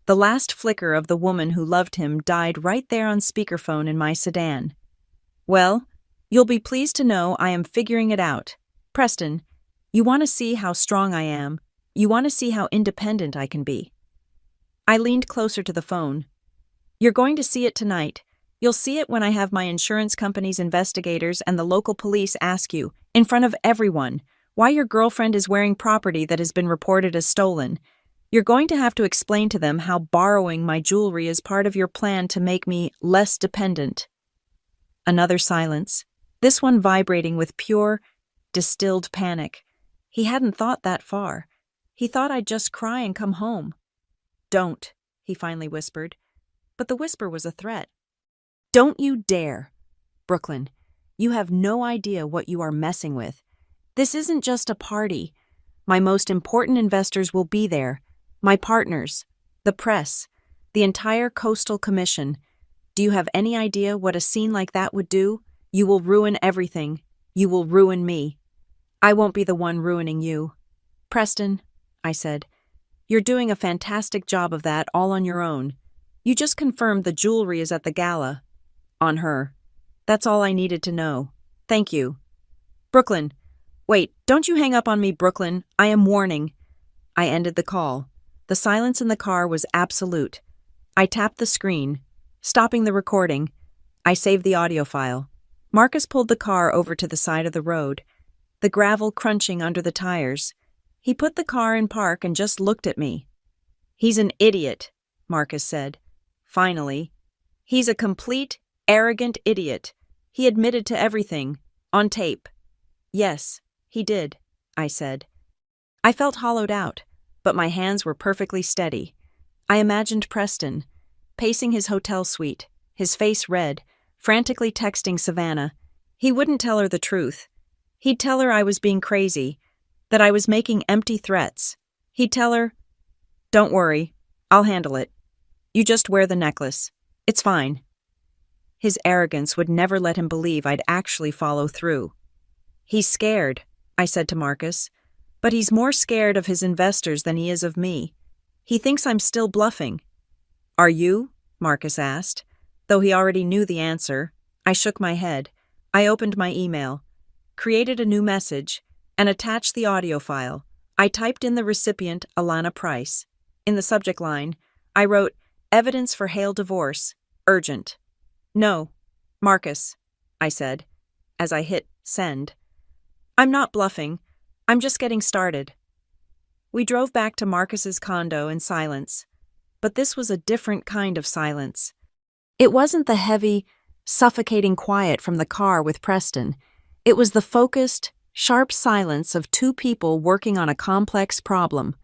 The last flicker of the woman who loved him died right there on speakerphone in my sedan. Well, you'll be pleased to know I am figuring it out. Preston, you want to see how strong I am. You want to see how independent I can be. I leaned closer to the phone. You're going to see it tonight. You'll see it when I have my insurance company's investigators and the local police ask you, in front of everyone, why your girlfriend is wearing property that has been reported as stolen. You're going to have to explain to them how borrowing my jewelry is part of your plan to make me less dependent. Another silence, this one vibrating with pure, distilled panic. He hadn't thought that far. He thought I'd just cry and come home. Don't, he finally whispered. but the whisper was a threat. Don't you dare! Brooklyn, you have no idea what you are messing with. This isn't just a party. My most important investors will be there. My partners, the press, the entire Coastal Commission. Do you have any idea what a scene like that would do? You will ruin everything. You will ruin me. I won't be the one ruining you. Preston, I said, you're doing a fantastic job of that all on your own. You just confirmed the jewelry is at the gala. On her. That's all I needed to know. Thank you. Brooklyn. Wait, don't you hang up on me, Brooklyn. I am warning. I ended the call. The silence in the car was absolute. I tapped the screen, stopping the recording. I saved the audio file. Marcus pulled the car over to the side of the road, the gravel crunching under the tires. He put the car in park and just looked at me. He's an idiot, Marcus said. Finally. He's a complete, arrogant idiot. He admitted to everything, on tape. Yes, he did, I said. I felt hollowed out, but my hands were perfectly steady. I imagined Preston, pacing his hotel suite, his face red, frantically texting Savannah. He wouldn't tell her the truth. He'd tell her I was being crazy, that I was making empty threats. He'd tell her, "Don't worry, I'll handle it. You just wear the necklace. It's fine." His arrogance would never let him believe I'd actually follow through. He's scared, I said to Marcus, but he's more scared of his investors than he is of me. He thinks I'm still bluffing. Are you? Marcus asked. Though he already knew the answer, I shook my head. I opened my email, created a new message, and attached the audio file. I typed in the recipient, Alana Price. In the subject line, I wrote, "Evidence for Hale divorce. Urgent." "No, Marcus," I said, as I hit send. "I'm not bluffing. I'm just getting started." We drove back to Marcus's condo in silence. But this was a different kind of silence. It wasn't the heavy, suffocating quiet from the car with Preston. It was the focused, sharp silence of two people working on a complex problem.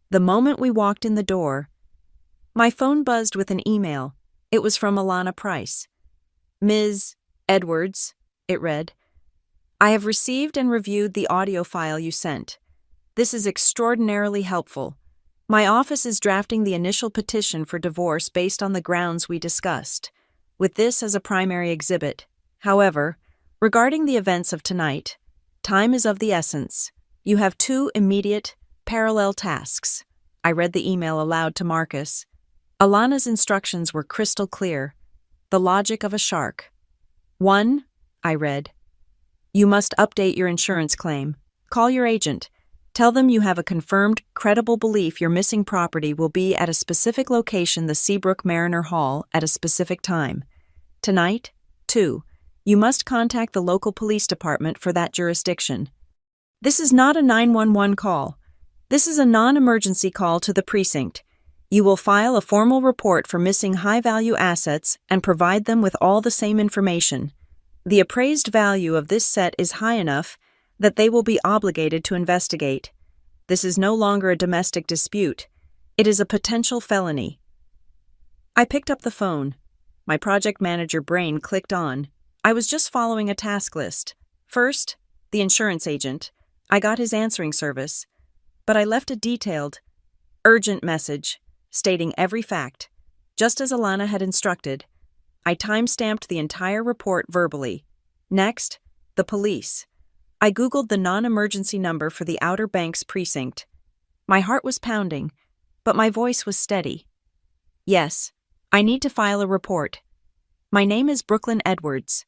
The moment we walked in the door, my phone buzzed with an email. It was from Alana Price. "Ms. Edwards," it read, "I have received and reviewed the audio file you sent. This is extraordinarily helpful. My office is drafting the initial petition for divorce based on the grounds we discussed, with this as a primary exhibit. However, regarding the events of tonight, time is of the essence. You have two immediate, parallel tasks." I read the email aloud to Marcus. Alana's instructions were crystal clear, the logic of a shark. "1," I read, "you must update your insurance claim. Call your agent. Tell them you have a confirmed, credible belief your missing property will be at a specific location, the Seabrook Mariner Hall, at a specific time. Tonight. 2. You must contact the local police department for that jurisdiction. This is not a 911 call. This is a non-emergency call to the precinct. You will file a formal report for missing high-value assets and provide them with all the same information. The appraised value of this set is high enough that they will be obligated to investigate. This is no longer a domestic dispute. It is a potential felony." I picked up the phone. My project manager brain clicked on. I was just following a task list. First, the insurance agent. I got his answering service. But I left a detailed, urgent message, stating every fact, just as Alana had instructed. I time-stamped the entire report verbally. Next, the police. I Googled the non-emergency number for the Outer Banks precinct. My heart was pounding, but my voice was steady. "Yes, I need to file a report. My name is Brooklyn Edwards.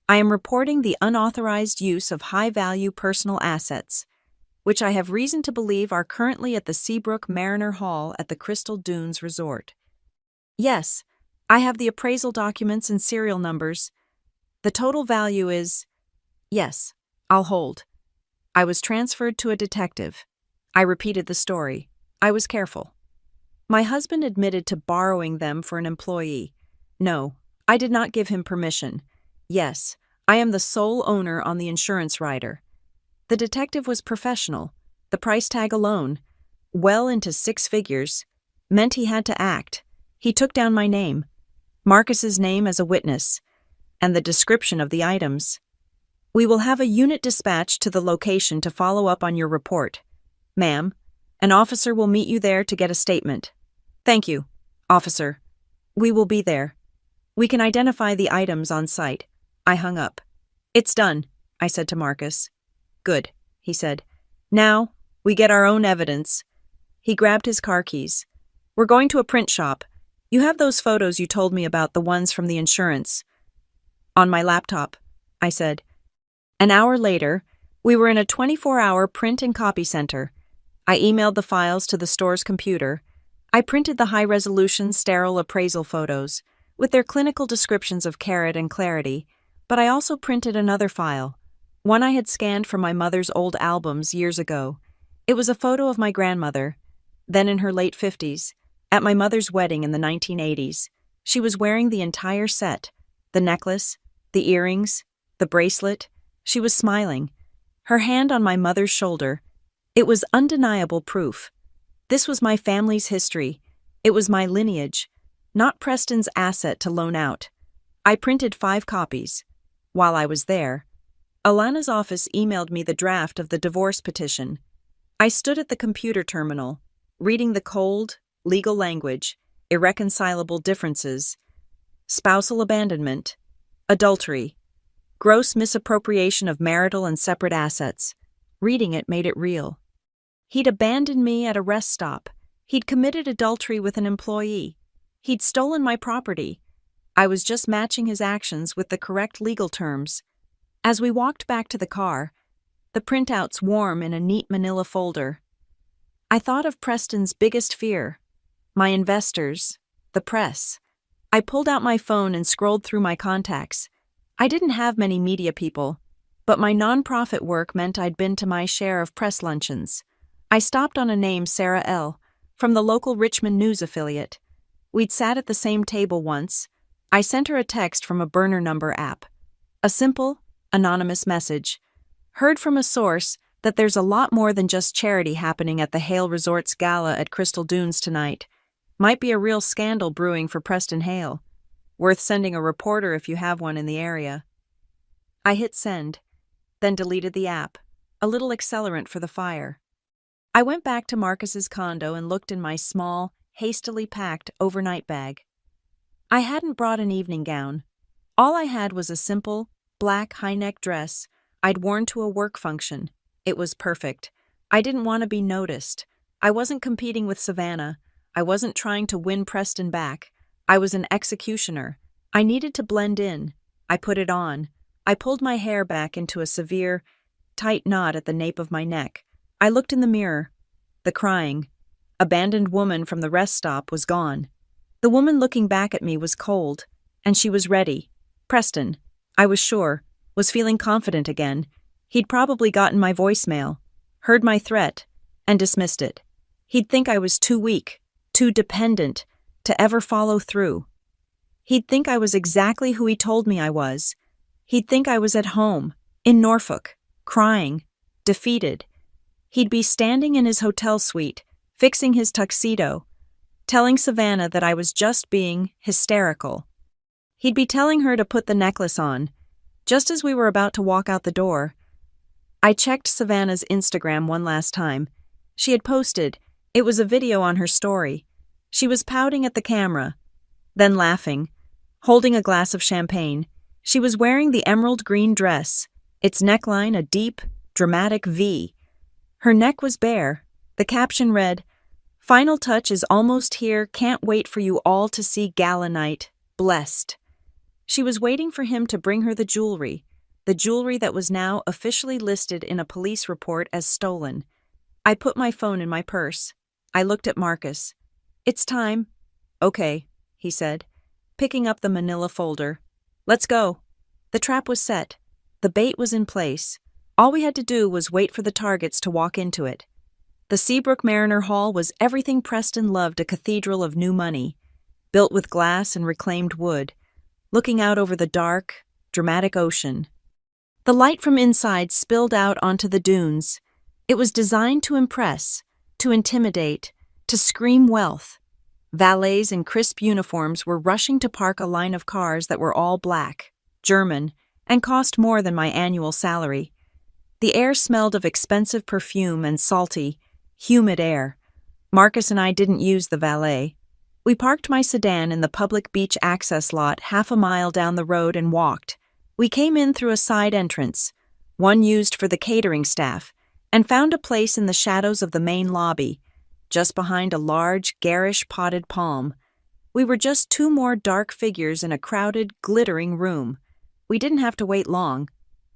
I am reporting the unauthorized use of high-value personal assets, which I have reason to believe are currently at the Seabrook Mariner Hall at the Crystal Dunes Resort. Yes, I have the appraisal documents and serial numbers. The total value is... Yes, I'll hold." I was transferred to a detective. I repeated the story. I was careful. My husband admitted to borrowing them for an employee. No, I did not give him permission. Yes, I am the sole owner on the insurance rider. The detective was professional. The price tag alone, well into 6 figures, meant he had to act. He took down my name. Marcus's name as a witness, and the description of the items. We will have a unit dispatched to the location to follow up on your report. Ma'am, an officer will meet you there to get a statement. Thank you, officer. We will be there. We can identify the items on site. I hung up. It's done, I said to Marcus. Good, he said. Now, we get our own evidence. He grabbed his car keys. We're going to a print shop. You have those photos you told me about, the ones from the insurance. On my laptop, I said. An hour later, we were in a 24-hour print and copy center. I emailed the files to the store's computer. I printed the high-resolution sterile appraisal photos, with their clinical descriptions of carrot and clarity, but I also printed another file, one I had scanned from my mother's old albums years ago. It was a photo of my grandmother, then in her late 50s, at my mother's wedding in the 1980s. She was wearing the entire set, the necklace, the earrings, the bracelet. She was smiling, her hand on my mother's shoulder. It was undeniable proof. This was my family's history. It was my lineage, not Preston's asset to loan out. I printed 5 copies. While I was there, Alana's office emailed me the draft of the divorce petition. I stood at the computer terminal, reading the cold, legal language, irreconcilable differences, spousal abandonment, adultery, gross misappropriation of marital and separate assets. Reading it made it real. He'd abandoned me at a rest stop. He'd committed adultery with an employee. He'd stolen my property. I was just matching his actions with the correct legal terms. As we walked back to the car, the printouts warm in a neat manila folder, I thought of Preston's biggest fear, my investors, the press. I pulled out my phone and scrolled through my contacts. I didn't have many media people, but my nonprofit work meant I'd been to my share of press luncheons. I stopped on a name, Sarah L., from the local Richmond News affiliate. We'd sat at the same table once. I sent her a text from a burner number app. A simple, anonymous message. Heard from a source that there's a lot more than just charity happening at the Hale Resorts Gala at Crystal Dunes tonight. Might be a real scandal brewing for Preston Hale. Worth sending a reporter if you have one in the area. I hit send, then deleted the app, a little accelerant for the fire. I went back to Marcus's condo and looked in my small, hastily packed overnight bag. I hadn't brought an evening gown. All I had was a simple, black high-neck dress I'd worn to a work function. It was perfect. I didn't want to be noticed. I wasn't competing with Savannah. I wasn't trying to win Preston back. I was an executioner. I needed to blend in. I put it on. I pulled my hair back into a severe, tight knot at the nape of my neck. I looked in the mirror. The crying, abandoned woman from the rest stop was gone. The woman looking back at me was cold, and she was ready. Preston, I was sure, was feeling confident again. He'd probably gotten my voicemail, heard my threat, and dismissed it. He'd think I was too weak, too dependent, to ever follow through. He'd think I was exactly who he told me I was. He'd think I was at home, in Norfolk, crying, defeated. He'd be standing in his hotel suite, fixing his tuxedo, telling Savannah that I was just being hysterical. He'd be telling her to put the necklace on, just as we were about to walk out the door. I checked Savannah's Instagram one last time. She had posted. It was a video on her story. She was pouting at the camera, then laughing, holding a glass of champagne. She was wearing the emerald green dress, its neckline a deep, dramatic V. Her neck was bare. The caption read, "Final touch is almost here. Can't wait for you all to see Gala Night. Blessed." She was waiting for him to bring her the jewelry that was now officially listed in a police report as stolen. I put my phone in my purse. I looked at Marcus. "It's time." "Okay," he said, picking up the manila folder. "Let's go." The trap was set. The bait was in place. All we had to do was wait for the targets to walk into it. The Seabrook Mariner Hall was everything Preston loved, a cathedral of new money, built with glass and reclaimed wood, looking out over the dark, dramatic ocean. The light from inside spilled out onto the dunes. It was designed to impress, to intimidate, to scream wealth. Valets in crisp uniforms were rushing to park a line of cars that were all black, German, and cost more than my annual salary. The air smelled of expensive perfume and salty, humid air. Marcus and I didn't use the valet. We parked my sedan in the public beach access lot half a mile down the road and walked. We came in through a side entrance, one used for the catering staff, and found a place in the shadows of the main lobby, just behind a large, garish potted palm. We were just two more dark figures in a crowded, glittering room. We didn't have to wait long.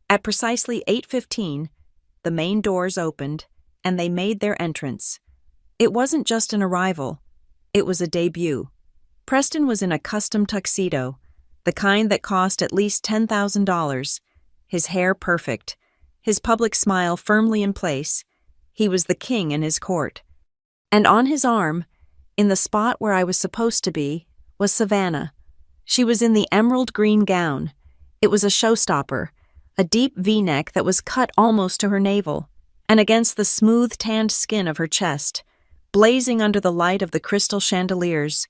At precisely 8:15, the main doors opened, and they made their entrance. It wasn't just an arrival. It was a debut. Preston was in a custom tuxedo, the kind that cost at least $10,000, his hair perfect, his public smile firmly in place. He was the king in his court. And on his arm, in the spot where I was supposed to be, was Savannah. She was in the emerald green gown. It was a showstopper, a deep V-neck that was cut almost to her navel, and against the smooth tanned skin of her chest, blazing under the light of the crystal chandeliers,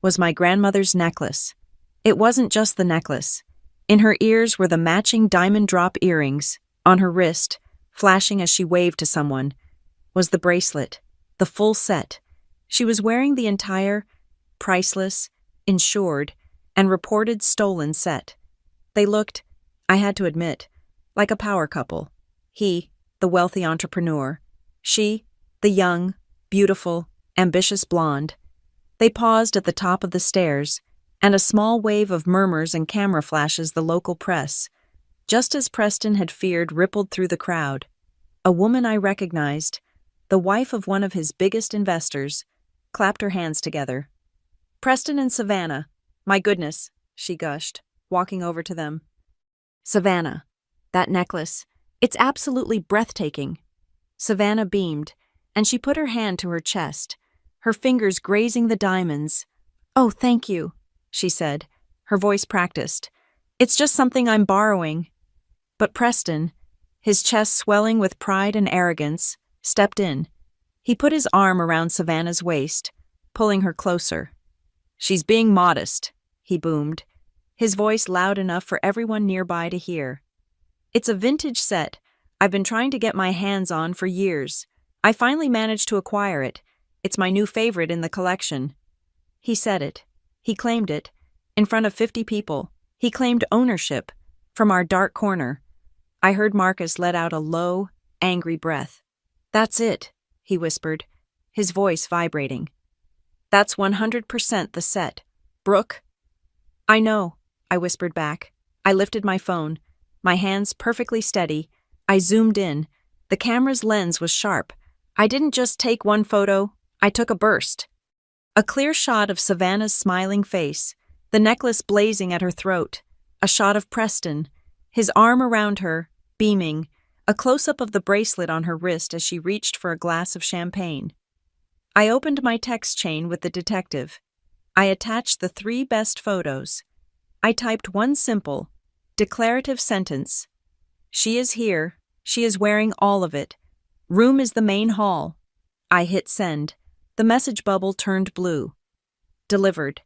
was my grandmother's necklace. It wasn't just the necklace. In her ears were the matching diamond drop earrings. On her wrist, flashing as she waved to someone, was the bracelet, the full set. She was wearing the entire, priceless, insured, and reported stolen set. They looked, I had to admit, like a power couple. He, the wealthy entrepreneur. She, the young, beautiful, ambitious blonde. They paused at the top of the stairs, and a small wave of murmurs and camera flashes the local press, just as Preston had feared, rippled through the crowd. A woman I recognized, the wife of one of his biggest investors, clapped her hands together. Preston and Savannah. My goodness, she gushed, walking over to them. Savannah, that necklace, it's absolutely breathtaking. Savannah beamed, and she put her hand to her chest, her fingers grazing the diamonds. Oh, thank you, she said, her voice practiced. It's just something I'm borrowing. But Preston, his chest swelling with pride and arrogance, stepped in. He put his arm around Savannah's waist, pulling her closer. She's being modest, he boomed, his voice loud enough for everyone nearby to hear. It's a vintage set I've been trying to get my hands on for years. I finally managed to acquire it. It's my new favorite in the collection. He said it. He claimed it. In front of 50 people. He claimed ownership. From our dark corner. I heard Marcus let out a low, angry breath. That's it, he whispered, his voice vibrating. That's 100% the set. Brooke? I know, I whispered back. I lifted my phone, my hands perfectly steady. I zoomed in. The camera's lens was sharp. I didn't just take one photo, I took a burst. A clear shot of Savannah's smiling face, the necklace blazing at her throat, a shot of Preston, his arm around her, beaming, a close-up of the bracelet on her wrist as she reached for a glass of champagne. I opened my text chain with the detective. I attached the 3 best photos. I typed one simple, declarative sentence. She is here. She is wearing all of it. Room is the main hall. I hit send. The message bubble turned blue. Delivered.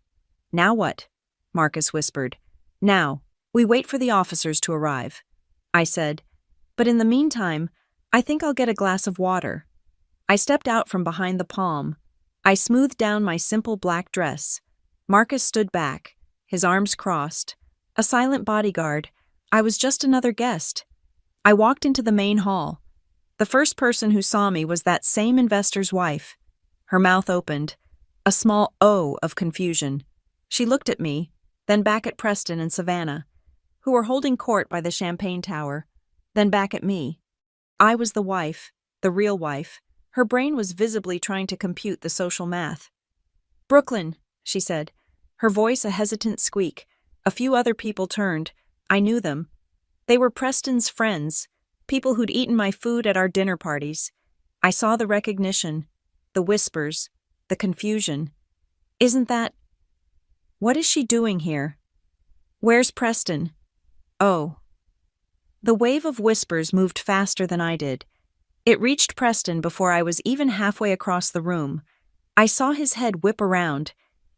Now what? Marcus whispered. Now, we wait for the officers to arrive. I said, but in the meantime, I think I'll get a glass of water. I stepped out from behind the palm. I smoothed down my simple black dress. Marcus stood back, his arms crossed. A silent bodyguard. I was just another guest. I walked into the main hall. The first person who saw me was that same investor's wife. Her mouth opened, a small O of confusion. She looked at me, then back at Preston and Savannah, who were holding court by the champagne tower, then back at me. I was the wife, the real wife. Her brain was visibly trying to compute the social math. Brooklyn, she said, her voice a hesitant squeak. A few other people turned. I knew them. They were Preston's friends, people who'd eaten my food at our dinner parties. I saw the recognition, the whispers, the confusion. Isn't that... What is she doing here? Where's Preston? Oh. The wave of whispers moved faster than I did. It reached Preston before I was even halfway across the room. I saw his head whip around,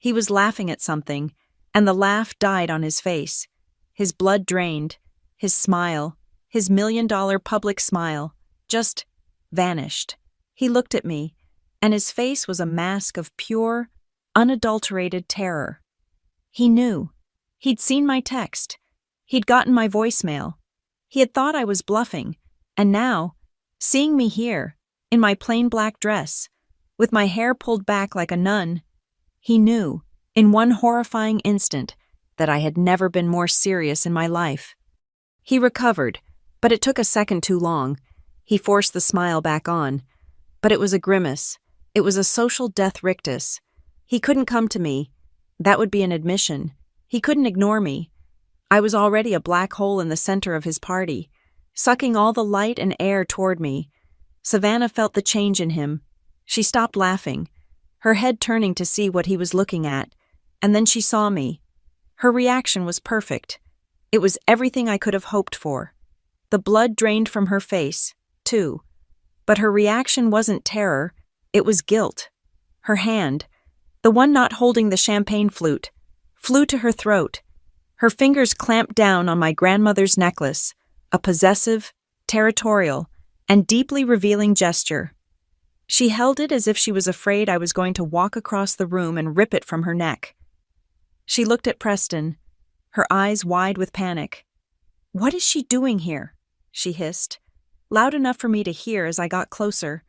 He was laughing at something, and the laugh died on his face. His blood drained. His smile, his $1,000,000 public smile, just vanished. He looked at me, and his face was a mask of pure, unadulterated terror. He knew. He'd seen my text. He'd gotten my voicemail. He had thought I was bluffing, and now, seeing me here, in my plain black dress, with my hair pulled back like a nun, he knew, in one horrifying instant, that I had never been more serious in my life. He recovered, but it took a second too long. He forced the smile back on. But it was a grimace. It was a social death rictus. He couldn't come to me. That would be an admission. He couldn't ignore me. I was already a black hole in the center of his party, sucking all the light and air toward me. Savannah felt the change in him. She stopped laughing, her head turning to see what he was looking at, and then she saw me. Her reaction was perfect. It was everything I could have hoped for. The blood drained from her face, too. But her reaction wasn't terror, it was guilt. Her hand, the one not holding the champagne flute, flew to her throat. Her fingers clamped down on my grandmother's necklace, a possessive, territorial, and deeply revealing gesture. She held it as if she was afraid I was going to walk across the room and rip it from her neck. She looked at Preston, her eyes wide with panic. "What is she doing here?" she hissed, loud enough for me to hear as I got closer.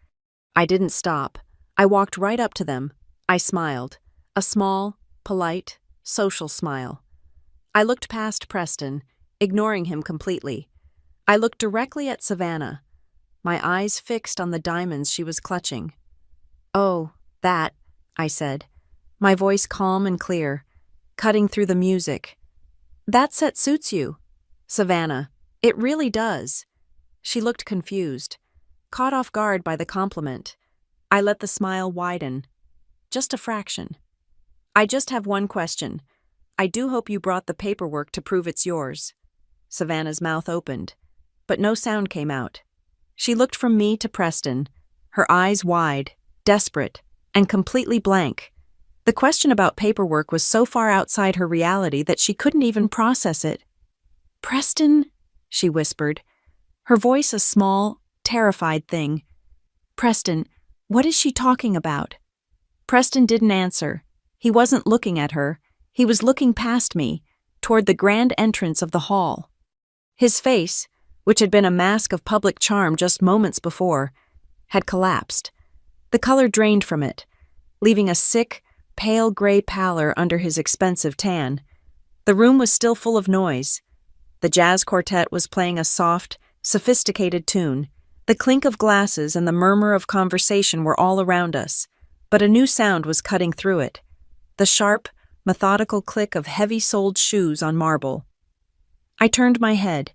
I didn't stop. I walked right up to them. I smiled, a small, polite, social smile. I looked past Preston, ignoring him completely. I looked directly at Savannah, my eyes fixed on the diamonds she was clutching. "Oh, that," I said, my voice calm and clear, cutting through the music. "That set suits you, Savannah. It really does." She looked confused, caught off guard by the compliment. I let the smile widen. Just a fraction. "I just have one question. I do hope you brought the paperwork to prove it's yours." Savannah's mouth opened, but no sound came out. She looked from me to Preston, her eyes wide, desperate, and completely blank. The question about paperwork was so far outside her reality that she couldn't even process it. "Preston," she whispered, her voice a small, terrified thing. "Preston, what is she talking about?" Preston didn't answer. He wasn't looking at her. He was looking past me, toward the grand entrance of the hall. His face, which had been a mask of public charm just moments before, had collapsed. The color drained from it, leaving a sick, pale gray pallor under his expensive tan. The room was still full of noise. The jazz quartet was playing a soft, sophisticated tune. The clink of glasses and the murmur of conversation were all around us, but a new sound was cutting through it. The sharp, methodical click of heavy-soled shoes on marble. I turned my head.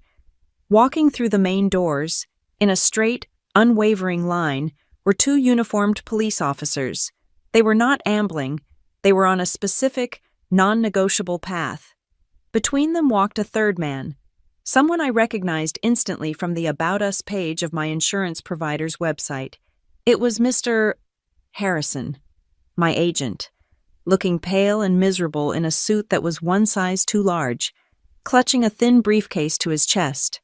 Walking through the main doors, in a straight, unwavering line, were two uniformed police officers. They were not ambling. They were on a specific, non-negotiable path. Between them walked a third man, someone I recognized instantly from the About Us page of my insurance provider's website. It was Mr. Harrison, my agent, looking pale and miserable in a suit that was one size too large, clutching a thin briefcase to his chest.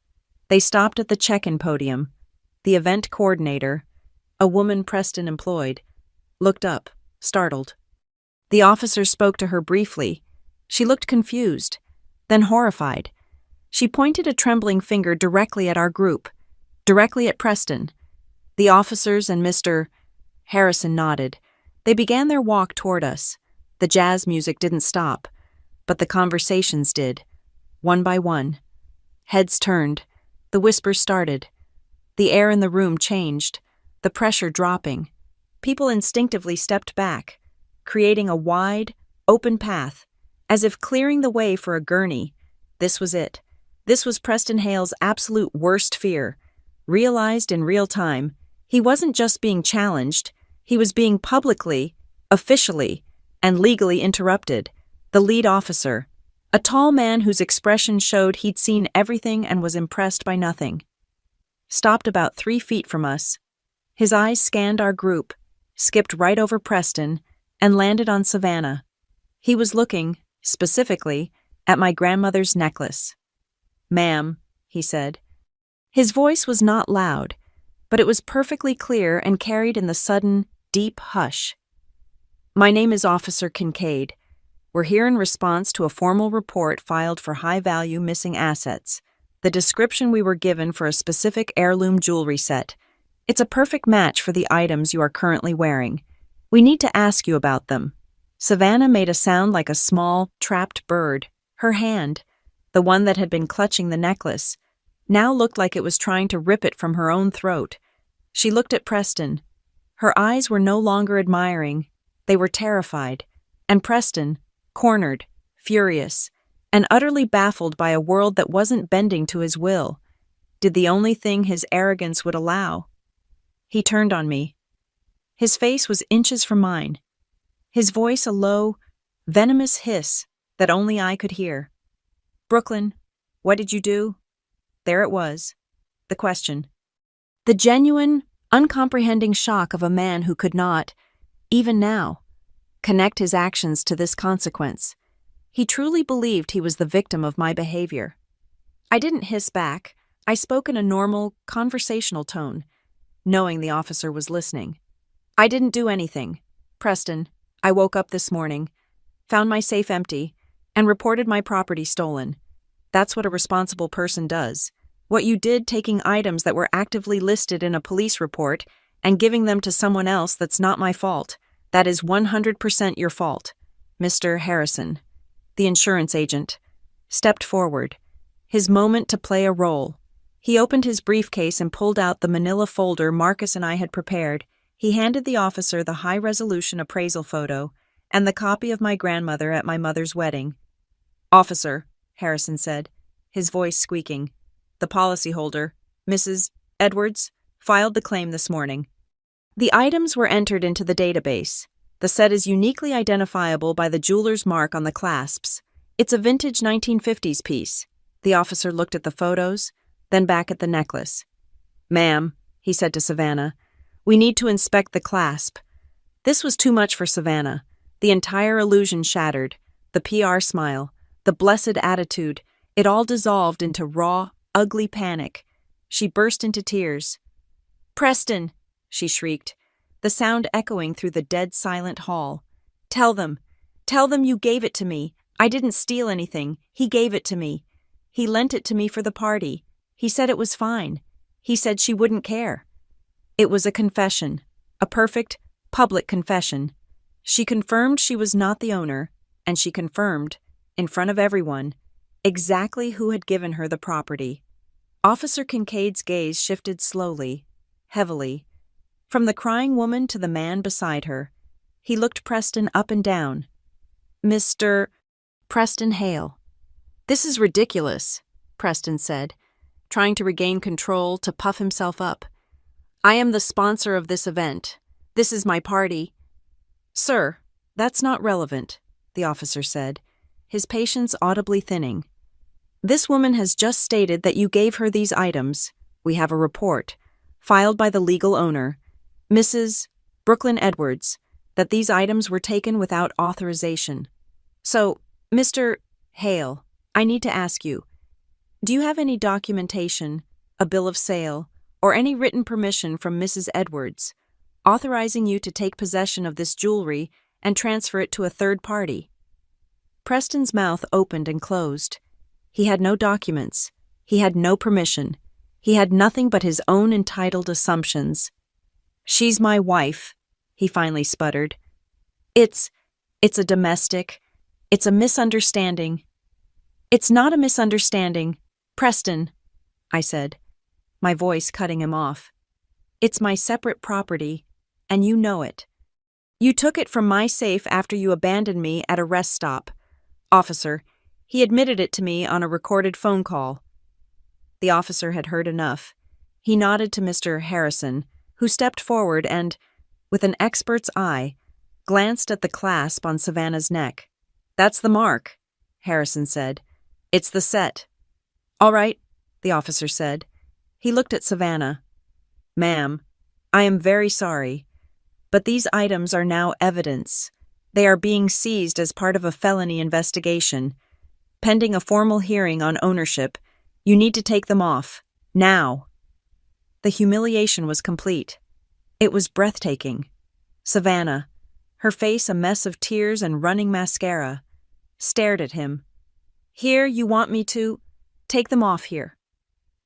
They stopped at the check-in podium. The event coordinator, a woman Preston employed, looked up, startled. The officer spoke to her briefly. She looked confused, then horrified. She pointed a trembling finger directly at our group, directly at Preston. The officers and Mr. Harrison nodded. They began their walk toward us. The jazz music didn't stop, but the conversations did, one by one. Heads turned. The whispers started. The air in the room changed, the pressure dropping. People instinctively stepped back, creating a wide, open path, as if clearing the way for a gurney. This was it. This was Preston Hale's absolute worst fear. Realized in real time, he wasn't just being challenged, he was being publicly, officially, and legally interrupted. The lead officer, a tall man whose expression showed he'd seen everything and was impressed by nothing, stopped about 3 feet from us. His eyes scanned our group, skipped right over Preston, and landed on Savannah. He was looking, specifically, at my grandmother's necklace. "Ma'am," he said. His voice was not loud, but it was perfectly clear and carried in the sudden, deep hush. "My name is Officer Kincaid. We're here in response to a formal report filed for high-value missing assets. The description we were given for a specific heirloom jewelry set. It's a perfect match for the items you are currently wearing. We need to ask you about them." Savannah made a sound like a small, trapped bird. Her hand, the one that had been clutching the necklace, now looked like it was trying to rip it from her own throat. She looked at Preston. Her eyes were no longer admiring. They were terrified. And Preston, cornered, furious, and utterly baffled by a world that wasn't bending to his will, did the only thing his arrogance would allow. He turned on me. His face was inches from mine. His voice a low, venomous hiss that only I could hear. "Brooklyn, what did you do?" There it was. The question. The genuine, uncomprehending shock of a man who could not, even now, connect his actions to this consequence. He truly believed he was the victim of my behavior. I didn't hiss back. I spoke in a normal, conversational tone, knowing the officer was listening. "I didn't do anything. Preston, I woke up this morning, found my safe empty, and reported my property stolen. That's what a responsible person does. What you did taking items that were actively listed in a police report and giving them to someone else, that's not my fault. That is 100% your fault." Mr. Harrison, the insurance agent, stepped forward, his moment to play a role. He opened his briefcase and pulled out the manila folder Marcus and I had prepared. He handed the officer the high-resolution appraisal photo and the copy of my grandmother at my mother's wedding. "Officer," Harrison said, his voice squeaking, "the policyholder, Mrs. Edwards, filed the claim this morning. The items were entered into the database. The set is uniquely identifiable by the jeweler's mark on the clasps. It's a vintage 1950s piece." The officer looked at the photos, then back at the necklace. "Ma'am," he said to Savannah, "we need to inspect the clasp." This was too much for Savannah. The entire illusion shattered. The PR smile, the blessed attitude, it all dissolved into raw, ugly panic. She burst into tears. "Preston!" she shrieked, the sound echoing through the dead silent hall. Tell them you gave it to me. I didn't steal anything. He gave it to me. He lent it to me for the party. He said it was fine. He said she wouldn't care." It was a confession, a perfect, public confession. She confirmed she was not the owner, and she confirmed, in front of everyone, exactly who had given her the property. Officer Kincaid's gaze shifted slowly, heavily, from the crying woman to the man beside her. He looked Preston up and down. "Mr. Preston Hale." "This is ridiculous," Preston said, trying to regain control, to puff himself up. "I am the sponsor of this event. This is my party." "Sir, that's not relevant," the officer said, his patience audibly thinning. "This woman has just stated that you gave her these items. We have a report, filed by the legal owner, Mrs. Brooklyn Edwards, that these items were taken without authorization. So, Mr. Hale, I need to ask you, do you have any documentation, a bill of sale, or any written permission from Mrs. Edwards, authorizing you to take possession of this jewelry and transfer it to a third party?" Preston's mouth opened and closed. He had no documents. He had no permission. He had nothing but his own entitled assumptions. "She's my wife," he finally sputtered. It's a domestic. It's a misunderstanding." "It's not a misunderstanding. Preston," I said, my voice cutting him off. "It's my separate property, and you know it. You took it from my safe after you abandoned me at a rest stop. Officer, he admitted it to me on a recorded phone call." The officer had heard enough. He nodded to Mr. Harrison, who stepped forward and, with an expert's eye, glanced at the clasp on Savannah's neck. "That's the mark," Harrison said. "It's the set." "All right," the officer said. He looked at Savannah. "Ma'am, I am very sorry, but these items are now evidence. They are being seized as part of a felony investigation. Pending a formal hearing on ownership, you need to take them off. Now. The humiliation was complete. It was breathtaking. Savannah, her face a mess of tears and running mascara, stared at him. Here, you want me to take them off here?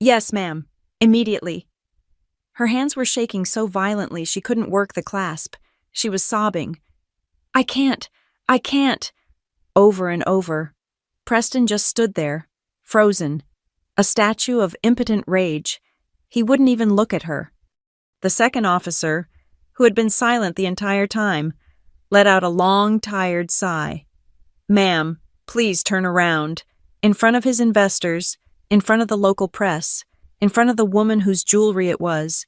Yes, ma'am. Immediately. Her hands were shaking so violently she couldn't work the clasp. She was sobbing. I can't. Over and over. Preston just stood there, frozen, a statue of impotent rage. He wouldn't even look at her. The second officer, who had been silent the entire time, let out a long, tired sigh. Ma'am, please turn around. In front of his investors, in front of the local press, in front of the woman whose jewelry it was.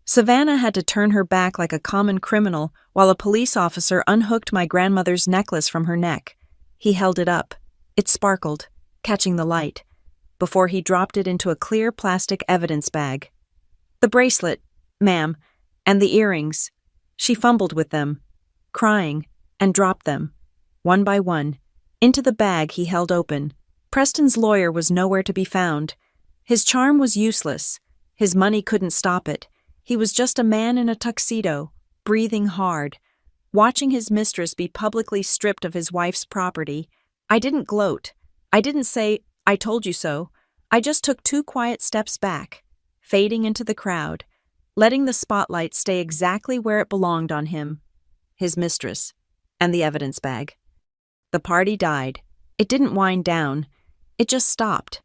Savannah had to turn her back like a common criminal while a police officer unhooked my grandmother's necklace from her neck. He held it up. It sparkled, catching the light, before he dropped it into a clear plastic evidence bag. The bracelet, ma'am, and the earrings. She fumbled with them, crying, and dropped them, one by one, into the bag he held open. Preston's lawyer was nowhere to be found. His charm was useless. His money couldn't stop it. He was just a man in a tuxedo, breathing hard, watching his mistress be publicly stripped of his wife's property. I didn't gloat. I didn't say, I told you so. I just took 2 quiet steps back, fading into the crowd, letting the spotlight stay exactly where it belonged on him, his mistress, and the evidence bag. The party died. It didn't wind down. It just stopped.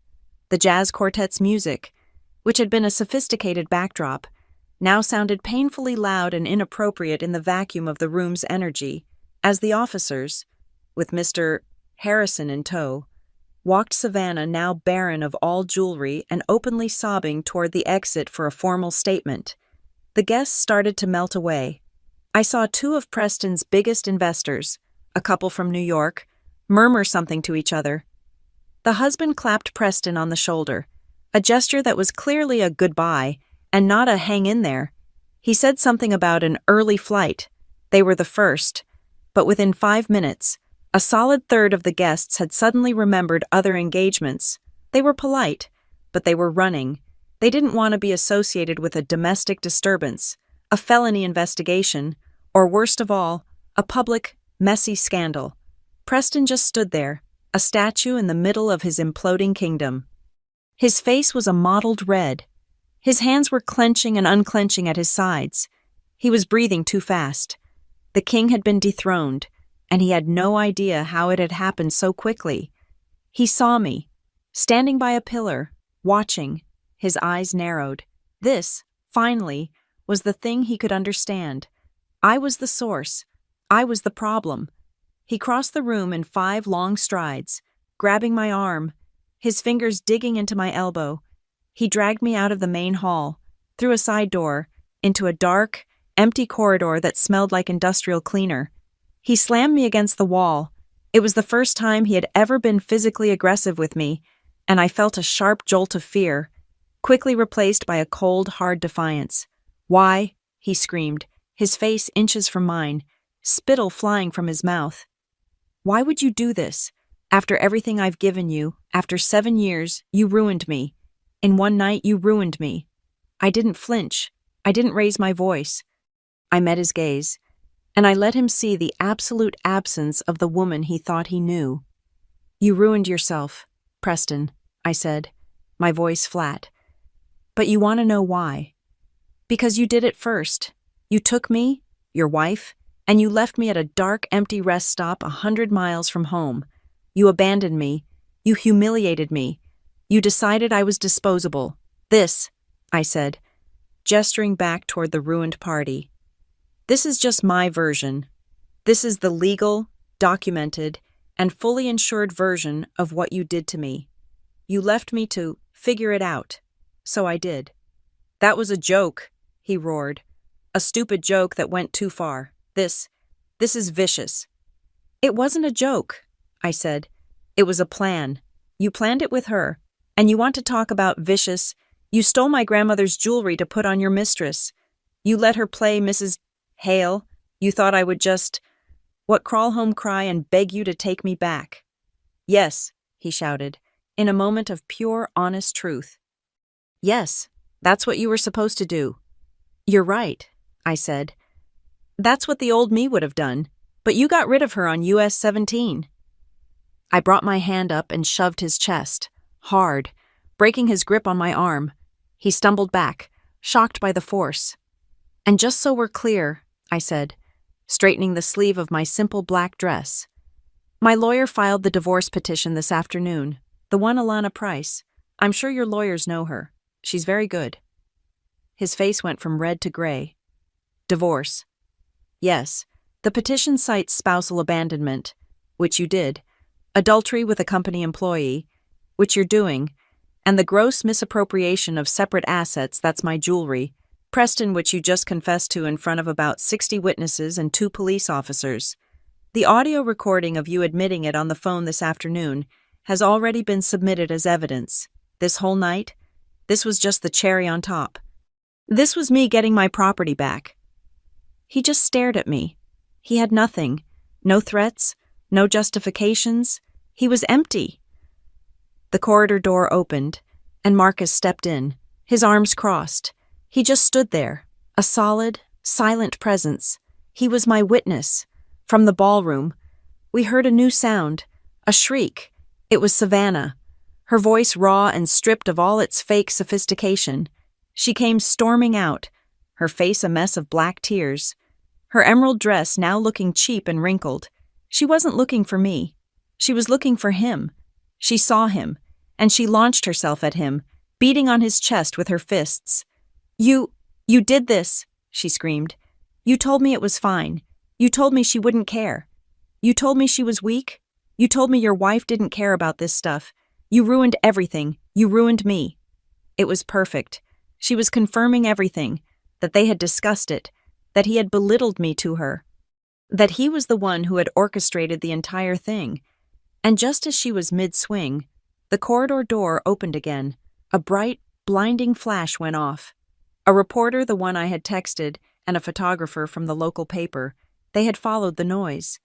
The jazz quartet's music, which had been a sophisticated backdrop, now sounded painfully loud and inappropriate in the vacuum of the room's energy, as the officers, with Mr. Harrison in tow, walked Savannah, now barren of all jewelry and openly sobbing, toward the exit for a formal statement. The guests started to melt away. I saw 2 of Preston's biggest investors, a couple from New York, murmur something to each other. The husband clapped Preston on the shoulder, a gesture that was clearly a goodbye and not a hang in there. He said something about an early flight. They were the first, but within 5 minutes, a solid third of the guests had suddenly remembered other engagements. They were polite, but they were running. They didn't want to be associated with a domestic disturbance, a felony investigation, or worst of all, a public, messy scandal. Preston just stood there, a statue in the middle of his imploding kingdom. His face was a mottled red. His hands were clenching and unclenching at his sides. He was breathing too fast. The king had been dethroned, and he had no idea how it had happened so quickly. He saw me, standing by a pillar, watching, his eyes narrowed. This, finally, was the thing he could understand. I was the source. I was the problem. He crossed the room in 5 long strides, grabbing my arm, his fingers digging into my elbow. He dragged me out of the main hall, through a side door, into a dark, empty corridor that smelled like industrial cleaner. He slammed me against the wall. It was the first time he had ever been physically aggressive with me, and I felt a sharp jolt of fear, quickly replaced by a cold, hard defiance. Why? He screamed, his face inches from mine, spittle flying from his mouth. Why would you do this? After everything I've given you, after 7 years, you ruined me. In one night, you ruined me. I didn't flinch. I didn't raise my voice. I met his gaze, and I let him see the absolute absence of the woman he thought he knew. You ruined yourself, Preston, I said, my voice flat. But you want to know why? Because you did it first. You took me, your wife, and you left me at a dark, empty rest stop 100 miles from home. You abandoned me. You humiliated me. You decided I was disposable. This, I said, gesturing back toward the ruined party. This is just my version. This is the legal, documented, and fully insured version of what you did to me. You left me to figure it out. So I did. That was a joke, he roared. A stupid joke that went too far. This is vicious. It wasn't a joke, I said. It was a plan. You planned it with her. And you want to talk about vicious? You stole my grandmother's jewelry to put on your mistress. You let her play Mrs. Hale. You thought I would just... What, crawl home, cry, and beg you to take me back? Yes, he shouted, in a moment of pure, honest truth. Yes, that's what you were supposed to do. You're right, I said. That's what the old me would have done, but you got rid of her on US 17. I brought my hand up and shoved his chest, hard, breaking his grip on my arm. He stumbled back, shocked by the force. And just so we're clear, I said, straightening the sleeve of my simple black dress. My lawyer filed the divorce petition this afternoon, the one Alana Price. I'm sure your lawyers know her. She's very good. His face went from red to gray. Divorce. Yes, the petition cites spousal abandonment, which you did, adultery with a company employee, which you're doing, and the gross misappropriation of separate assets, that's my jewelry, Preston, which you just confessed to in front of about 60 witnesses and 2 police officers. The audio recording of you admitting it on the phone this afternoon has already been submitted as evidence. This whole night, this was just the cherry on top. This was me getting my property back. He just stared at me. He had nothing. No threats, no justifications. He was empty. The corridor door opened, and Marcus stepped in, his arms crossed. He just stood there, a solid, silent presence. He was my witness. From the ballroom, we heard a new sound, a shriek. It was Savannah, her voice raw and stripped of all its fake sophistication. She came storming out, her face a mess of black tears, her emerald dress now looking cheap and wrinkled. She wasn't looking for me. She was looking for him. She saw him, and she launched herself at him, beating on his chest with her fists. You did this, she screamed. You told me it was fine. You told me she wouldn't care. You told me she was weak. You told me your wife didn't care about this stuff. You ruined everything. You ruined me. It was perfect. She was confirming everything, that they had discussed it, that he had belittled me to her, that he was the one who had orchestrated the entire thing. And just as she was mid-swing, the corridor door opened again. A bright, blinding flash went off. A reporter, the one I had texted, and a photographer from the local paper, they had followed the noise.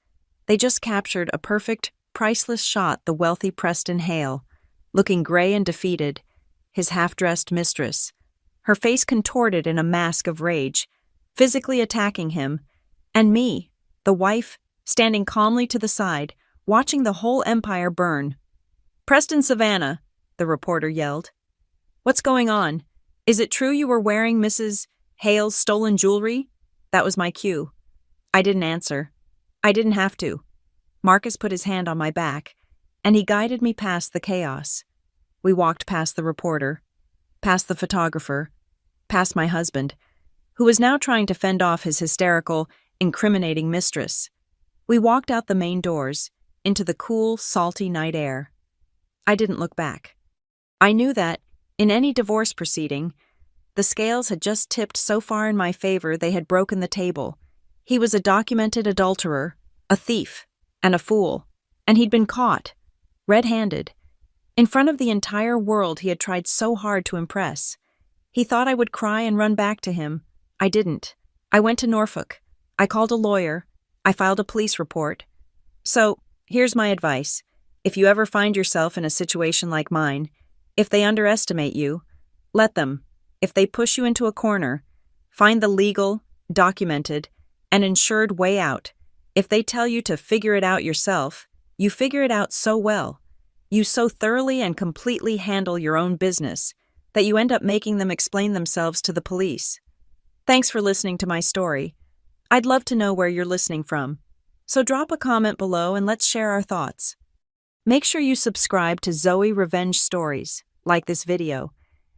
They just captured a perfect, priceless shot, the wealthy Preston Hale, looking gray and defeated, his half-dressed mistress, her face contorted in a mask of rage, physically attacking him, and me, the wife, standing calmly to the side, watching the whole empire burn. "Preston Savannah," the reporter yelled. "What's going on? Is it true you were wearing Mrs. Hale's stolen jewelry?" That was my cue. I didn't answer. I didn't have to. Marcus put his hand on my back, and he guided me past the chaos. We walked past the reporter, past the photographer, past my husband, who was now trying to fend off his hysterical, incriminating mistress. We walked out the main doors, into the cool, salty night air. I didn't look back. I knew that, in any divorce proceeding, the scales had just tipped so far in my favor they had broken the table. He was a documented adulterer, a thief, and a fool, and he'd been caught, red-handed. In front of the entire world he had tried so hard to impress. He thought I would cry and run back to him. I didn't. I went to Norfolk. I called a lawyer. I filed a police report. So, here's my advice. If you ever find yourself in a situation like mine, if they underestimate you, let them. If they push you into a corner, find the legal, documented, and insured way out. If they tell you to figure it out yourself, you figure it out so well. You so thoroughly and completely handle your own business that you end up making them explain themselves to the police. Thanks for listening to my story. I'd love to know where you're listening from. So drop a comment below and let's share our thoughts. Make sure you subscribe to Zoe Revenge Stories, like this video,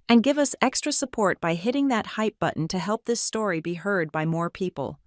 and give us extra support by hitting that hype button to help this story be heard by more people.